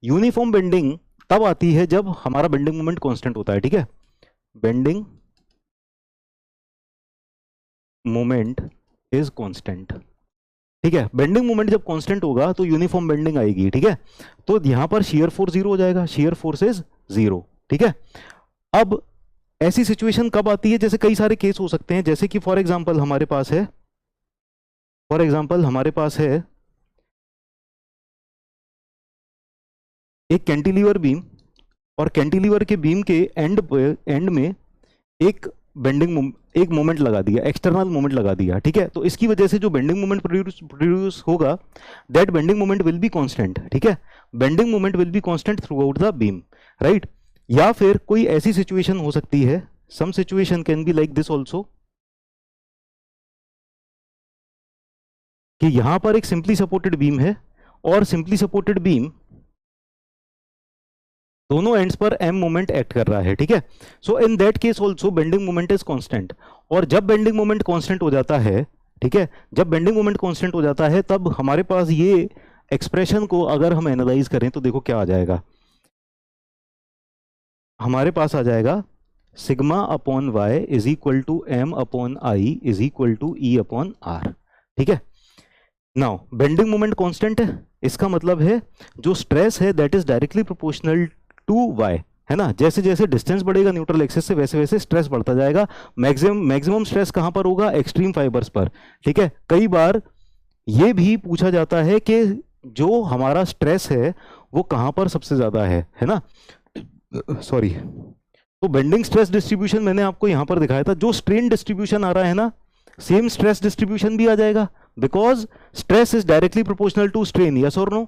यूनिफॉर्म बेंडिंग तब आती है जब हमारा बेंडिंग मोमेंट कांस्टेंट होता है, ठीक है। बेंडिंग मोमेंट इज कांस्टेंट, ठीक है। बेंडिंग मोमेंट जब कांस्टेंट होगा तो यूनिफॉर्म बेंडिंग आएगी, ठीक है। तो यहां पर शियर फोर्स जीरो हो जाएगा, शियर फोर्स इज जीरो, ठीक है। अब ऐसी सिचुएशन कब आती है, जैसे कई सारे केस हो सकते हैं, जैसे कि फॉर एग्जांपल हमारे पास है एक कैंटिलीवर बीम, और कैंटिलीवर के बीम के एंड में एक एक मोमेंट लगा दिया, एक्सटर्नल मोमेंट लगा दिया, ठीक है। तो इसकी वजह से जो बेंडिंग मोमेंट प्रोड्यूस होगा, that bending moment will be constant, ठीक है। Bending moment will be constant throughout the beam, right. या फिर कोई ऐसी सिचुएशन हो सकती है, some situation can be like this also, कि यहां पर एक सिंपली सपोर्टेड बीम है और सिंपली सपोर्टेड बीम दोनों एंड्स पर एम मोमेंट एक्ट कर रहा है, ठीक है। So in that case also bending moment is constant. और जब बेंडिंग मोमेंट कांस्टेंट हो जाता है, ठीक है, जब बेंडिंग मोमेंट कांस्टेंट हो जाता है तब हमारे पास ये एक्सप्रेशन को अगर हम एनालाइज करें तो देखो क्या आ जाएगा, हमारे पास आ जाएगा sigma upon Y is equal to M upon I is equal to E upon R, ठीक है। नाउ बेंडिंग मोमेंट कांस्टेंट है, इसका मतलब है जो स्ट्रेस है that is directly proportional to Y, है ना। जैसे जैसे डिस्टेंस बढ़ेगा न्यूट्रल एक्सिस से वैसे वैसे स्ट्रेस बढ़ता जाएगा। मैक्सिमम स्ट्रेस कहां पर होगा, एक्सट्रीम फाइबर्स पर, ठीक है। कई बार ये भी पूछा जाता है कि जो हमारा स्ट्रेस है वो कहां पर सबसे ज्यादा है ना, सॉरी। तो बेंडिंग स्ट्रेस डिस्ट्रीब्यूशन मैंने आपको यहां पर दिखाया था, जो स्ट्रेन डिस्ट्रीब्यूशन आ रहा है ना, सेम स्ट्रेस डिस्ट्रीब्यूशन भी आ जाएगा, because stress is directly proportional to strain, yes और नो।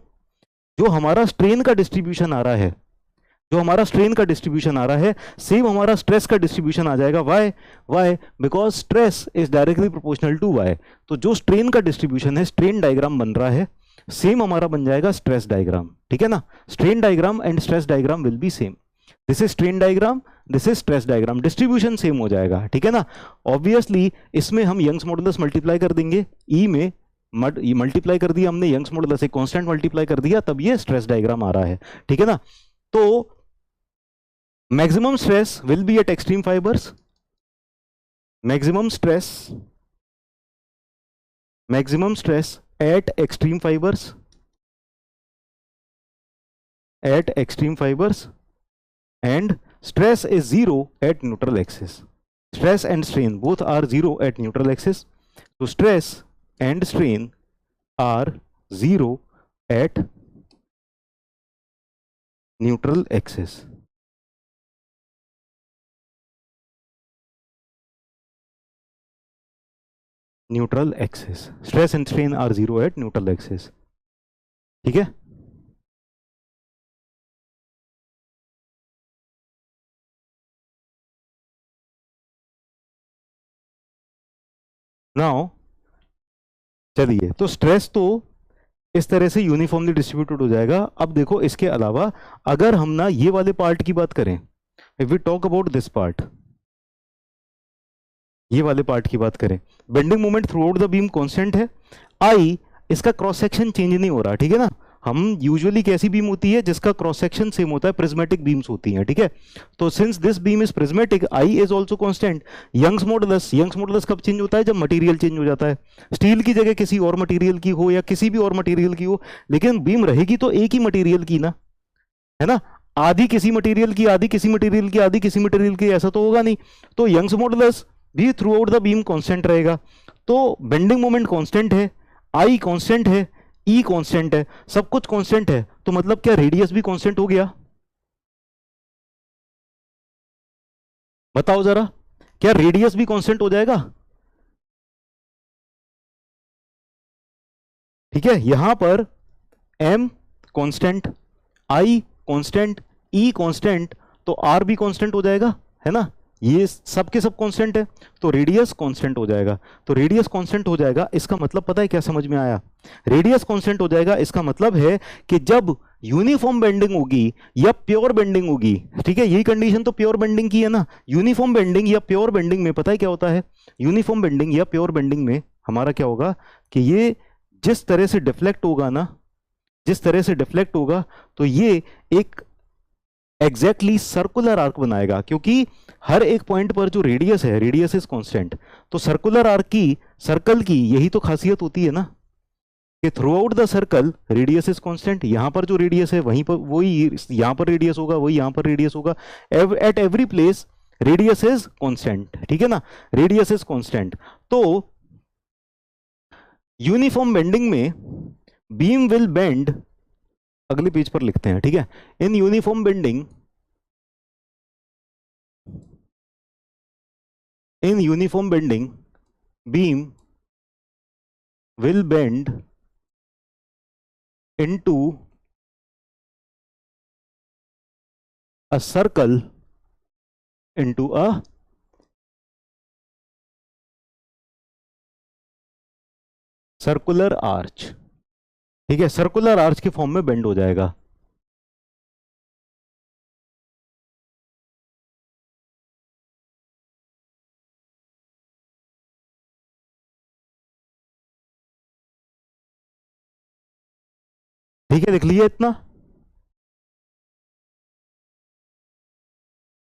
जो हमारा स्ट्रेन का डिस्ट्रीब्यूशन आ रहा है, जो हमारा स्ट्रेन का डिस्ट्रीब्यूशन आ रहा है, सेम हमारा स्ट्रेस का डिस्ट्रीब्यूशन आ जाएगा। Why? Why because stress is directly proportional to Y. तो जो स्ट्रेन का डिस्ट्रीब्यूशन है, स्ट्रेन डायग्राम बन रहा है, सेम हमारा बन जाएगा स्ट्रेस डायग्राम, ठीक है ना। Strain diagram and stress diagram will be same, this is strain diagram, this is stress diagram, distribution same हो जाएगा, ठीक है ना। ऑब्वियसली इसमें हम यंग्स मॉडुलस मल्टीप्लाई कर देंगे, ई में मल्टीप्लाई कर दिया हमने यंग्स मॉडुलस से, कांस्टेंट मल्टीप्लाई कर दिया, तब ये स्ट्रेस डायग्राम आ रहा है, ठीक है ना। तो maximum stress will be at extreme fibers, maximum stress at extreme fibers, and stress is zero at neutral axis. Stress and strain both are zero at neutral axis. So stress and strain are zero at neutral axis. Neutral axis, stress and strain are zero at neutral axis. ठीक है, now चलिए, तो stress तो इस तरह से uniformly distributed हो जाएगा। अब देखो इसके अलावा अगर हम ना ये वाले पार्ट की बात करें, if we talk about this part, ये वाले पार्ट की बात करें, bending moment throughout the beam constant है, आई इसका क्रॉस सेक्शन चेंज नहीं हो रहा, ठीक है ना। हम यूजुअली कैसी बीम होती है जिसका क्रॉस सेक्शन सेम होता है, प्रिज्मेटिक बीम्स होती हैं, ठीक है। तो since this beam is prismatic, I is also constant. Young's modulus कब चेंज होता है? जब मटेरियल चेंज हो जाता है, स्टील की जगह किसी और मटेरियल की हो या किसी भी और मटेरियल की हो, लेकिन बीम रहेगी तो एक ही मटेरियल की ना, है ना। आधी किसी मटेरियल की, आधी किसी मटेरियल की, आधी किसी मटेरियल की, ऐसा तो होगा नहीं। तो यंग्स मॉडुलस भी through out the beam constant रहेगा। तो बेंडिंग मोमेंट कांस्टेंट है, आई कांस्टेंट है, ई कांस्टेंट है, सब कुछ कांस्टेंट है, तो मतलब क्या रेडियस भी कांस्टेंट हो गया? बताओ जरा, क्या रेडियस भी कांस्टेंट हो जाएगा? ठीक है, यहां पर M constant, I constant, E constant, तो आर भी कांस्टेंट हो जाएगा, है ना। ये सब के सब कांस्टेंट है, तो रेडियस कांस्टेंट हो जाएगा। तो रेडियस कांस्टेंट हो जाएगा, इसका मतलब पता है क्या समझ में आया? रेडियस कांस्टेंट हो जाएगा, इसका मतलब है कि जब यूनिफॉर्म बेंडिंग होगी या प्योर बेंडिंग होगी, ठीक है, यही कंडीशन तो प्योर बेंडिंग की है ना। यूनिफॉर्म बेंडिंग या प्योर बेंडिंग में पता है क्या होता है? यूनिफॉर्म बेंडिंग या प्योर बेंडिंग में हमारा क्या होगा कि ये जिस तरह से डिफ्लेक्ट होगा ना, जिस तरह से डिफ्लेक्ट होगा, तो ये एक एग्जैक्टली सर्कुलर आर्क बनाएगा, क्योंकि हर एक पॉइंट पर जो रेडियस है, रेडियस इज कांस्टेंट। तो सर्कुलर आर्क की, सर्कल की यही तो खासियत होती है ना, कि through out the circle radius is constant. यहां पर जो रेडियस है वहीं पर वही यहां पर रेडियस होगा, वही यहां पर रेडियस होगा, at every place radius is constant, ठीक है ना, रेडियस इज कांस्टेंट। तो यूनिफॉर्म बेंडिंग में बीम विल बेंड, अगले पेज पर लिखते हैं, ठीक है। In uniform bending, in uniform bending beam will bend into a circle into a circular arch, ठीक है, सर्कुलर आर्च के फॉर्म में बेंड हो जाएगा। ठीक है, लिख लिया इतना?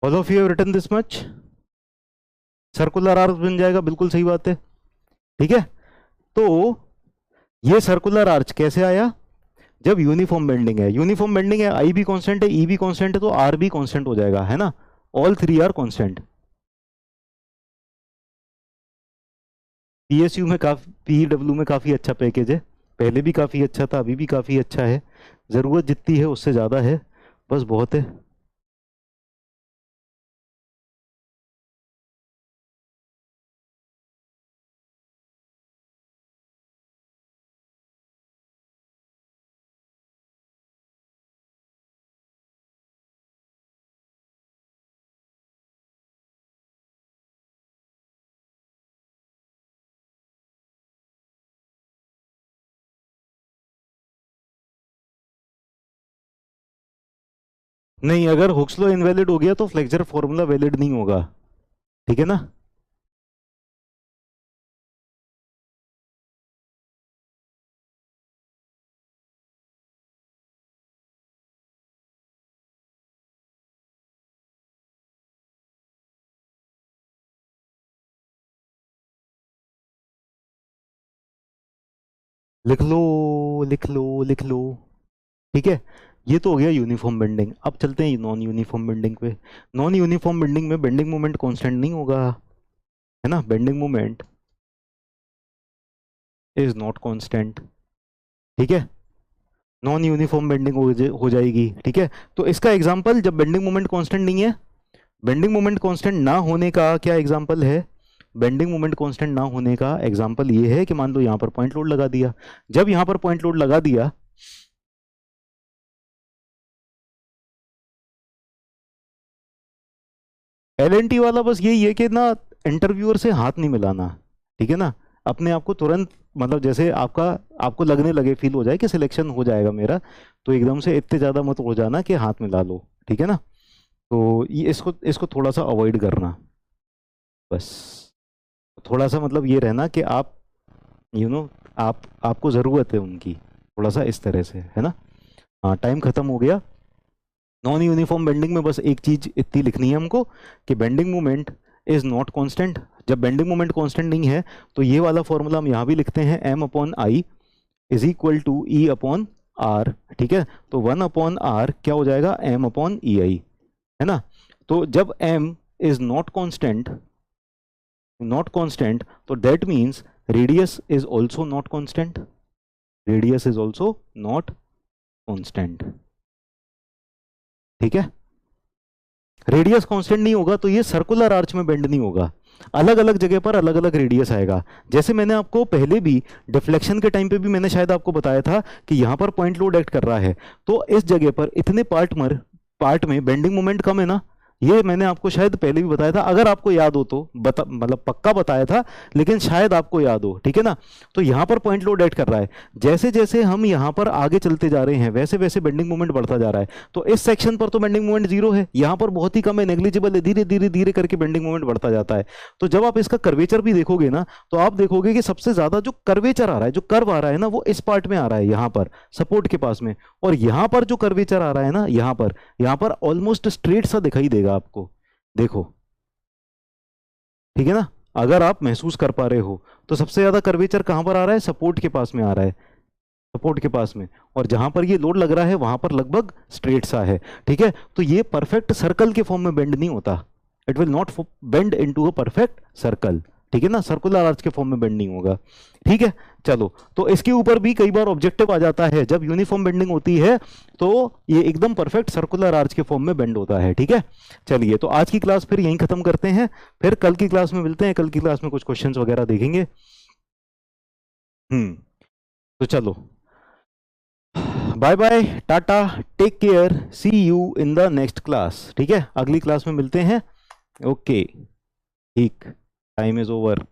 All of you have written this much? Circular arch बन जाएगा, बिल्कुल सही बात है, ठीक है। तो ये सर्कुलर आर्च कैसे आया? जब यूनिफॉर्म बेंडिंग है, यूनिफॉर्म बेंडिंग है, आई भी कांस्टेंट है, ई भी कांस्टेंट है, तो आर भी कांस्टेंट हो जाएगा, है ना। All three are constant. PSU में काफी, पीडब्ल्यू में काफी अच्छा पैकेज है, पहले भी काफी अच्छा था, अभी भी काफी अच्छा है, जरूरत जितनी है उससे ज्यादा है, बस बहुत है। नहीं, अगर हुक्स लॉ इनवैलिड हो गया तो फ्लेक्सर फॉर्मूला वैलिड नहीं होगा, ठीक है ना। लिख लो, लिख लो, लिख लो, ठीक है। ये तो हो गया यूनिफॉर्म बेंडिंग। अब चलते हैं नॉन यूनिफॉर्म बेंडिंग पे। नॉन यूनिफॉर्म बेंडिंग में बेंडिंग मोमेंट कांस्टेंट नहीं होगा, है ना, bending moment is not constant, ठीक है। नॉन यूनिफॉर्म बेंडिंग हो जाएगी, ठीक है। तो इसका एग्जांपल, जब बेंडिंग मोमेंट कांस्टेंट नहीं है, बेंडिंग मोमेंट कांस्टेंट ना होने का क्या एग्जांपल है? बेंडिंग मोमेंट कांस्टेंट ना होने का एग्जांपल ये है कि मान लो यहाँ पर पॉइंट लोड लगा दिया। जब यहाँ पर पॉइंट लोड लगा दिया, एलएनटी वाला बस यही है कि ना इंटरव्यूअर से हाथ नहीं मिलाना, ठीक है ना। अपने आप को तुरंत, मतलब जैसे आपको लगने लगे, फील हो जाए कि सिलेक्शन हो जाएगा मेरा, तो एकदम से इतने ज़्यादा मत हो जाना कि हाथ मिला लो, ठीक है ना। तो ये इसको इसको थोड़ा सा अवॉइड करना, बस थोड़ा सा, मतलब ये रहना कि आप आपको ज़रूरत है उनकी, थोड़ा सा इस तरह से, है ना। हाँ, टाइम खत्म हो गया। नॉन यूनिफॉर्म बेंडिंग में बस एक चीज इतनी लिखनी है हमको कि bending moment is not constant. जब बेंडिंग मोमेंट कांस्टेंट नहीं है तो ये वाला फॉर्मूला हम यहाँ भी लिखते हैं, m upon I is equal to E upon R, ठीक है। तो 1 अपॉन आर क्या हो जाएगा, m अपॉन ई आई, है ना। तो जब m इज नॉट कांस्टेंट तो that means radius is also not constant, radius is also not constant, ठीक है। रेडियस कांस्टेंट नहीं होगा तो ये सर्कुलर आर्च में बेंड नहीं होगा, अलग अलग जगह पर अलग अलग रेडियस आएगा। जैसे मैंने आपको पहले भी डिफ्लेक्शन के टाइम पे भी मैंने शायद आपको बताया था कि यहां पर पॉइंट लोड एक्ट कर रहा है, तो इस जगह पर इतने पार्ट में बेंडिंग मोमेंट कम है ना। ये मैंने आपको शायद पहले भी बताया था, अगर आपको याद हो तो मतलब पक्का बताया था, लेकिन शायद आपको याद हो, ठीक है ना। तो यहां पर पॉइंट लोड एक्ट कर रहा है, जैसे जैसे हम यहां पर आगे चलते जा रहे हैं वैसे वैसे बेंडिंग मोमेंट बढ़ता जा रहा है। तो इस सेक्शन पर तो बेंडिंग मोमेंट जीरो है, यहां पर बहुत ही कम है, नेग्लिजिबल है, धीरे धीरे धीरे करके बेंडिंग मोमेंट बढ़ता जाता है। तो जब आप इसका कर्वेचर भी देखोगे ना, तो आप देखोगे कि सबसे ज्यादा जो कर्वेचर आ रहा है, जो कर्व आ रहा है ना, वो इस पार्ट में आ रहा है, यहां पर सपोर्ट के पास में। और यहां पर जो कर्वेचर आ रहा है ना, यहां पर ऑलमोस्ट स्ट्रेट सा दिखाई देगा आपको, देखो, ठीक है ना। अगर आप महसूस कर पा रहे हो तो सबसे ज्यादा कर्वेचर कहां पर आ रहा है, सपोर्ट के पास में आ रहा है, सपोर्ट के पास में। और जहां पर ये लोड लग रहा है वहां पर लगभग स्ट्रेट सा है, ठीक है। तो ये परफेक्ट सर्कल के फॉर्म में बेंड नहीं होता, it will not bend into a perfect circle, ठीक है ना, सर्कुलर आर्च के फॉर्म में बेंड नहीं होगा, ठीक है। चलो, तो इसके ऊपर भी कई बार ऑब्जेक्टिव आ जाता है, जब यूनिफॉर्म बेंडिंग होती है तो ये एकदम परफेक्ट सर्कुलर आर्च के फॉर्म में बेंड होता है, ठीक है। चलिए, तो आज की क्लास फिर यहीं खत्म करते हैं, फिर कल की क्लास में मिलते हैं, कल की क्लास में कुछ क्वेश्चंस वगैरह देखेंगे। तो चलो, bye bye, tata, take care, see you in the next class, ठीक है, अगली क्लास में मिलते हैं। ओके, ठीक, टाइम इज ओवर।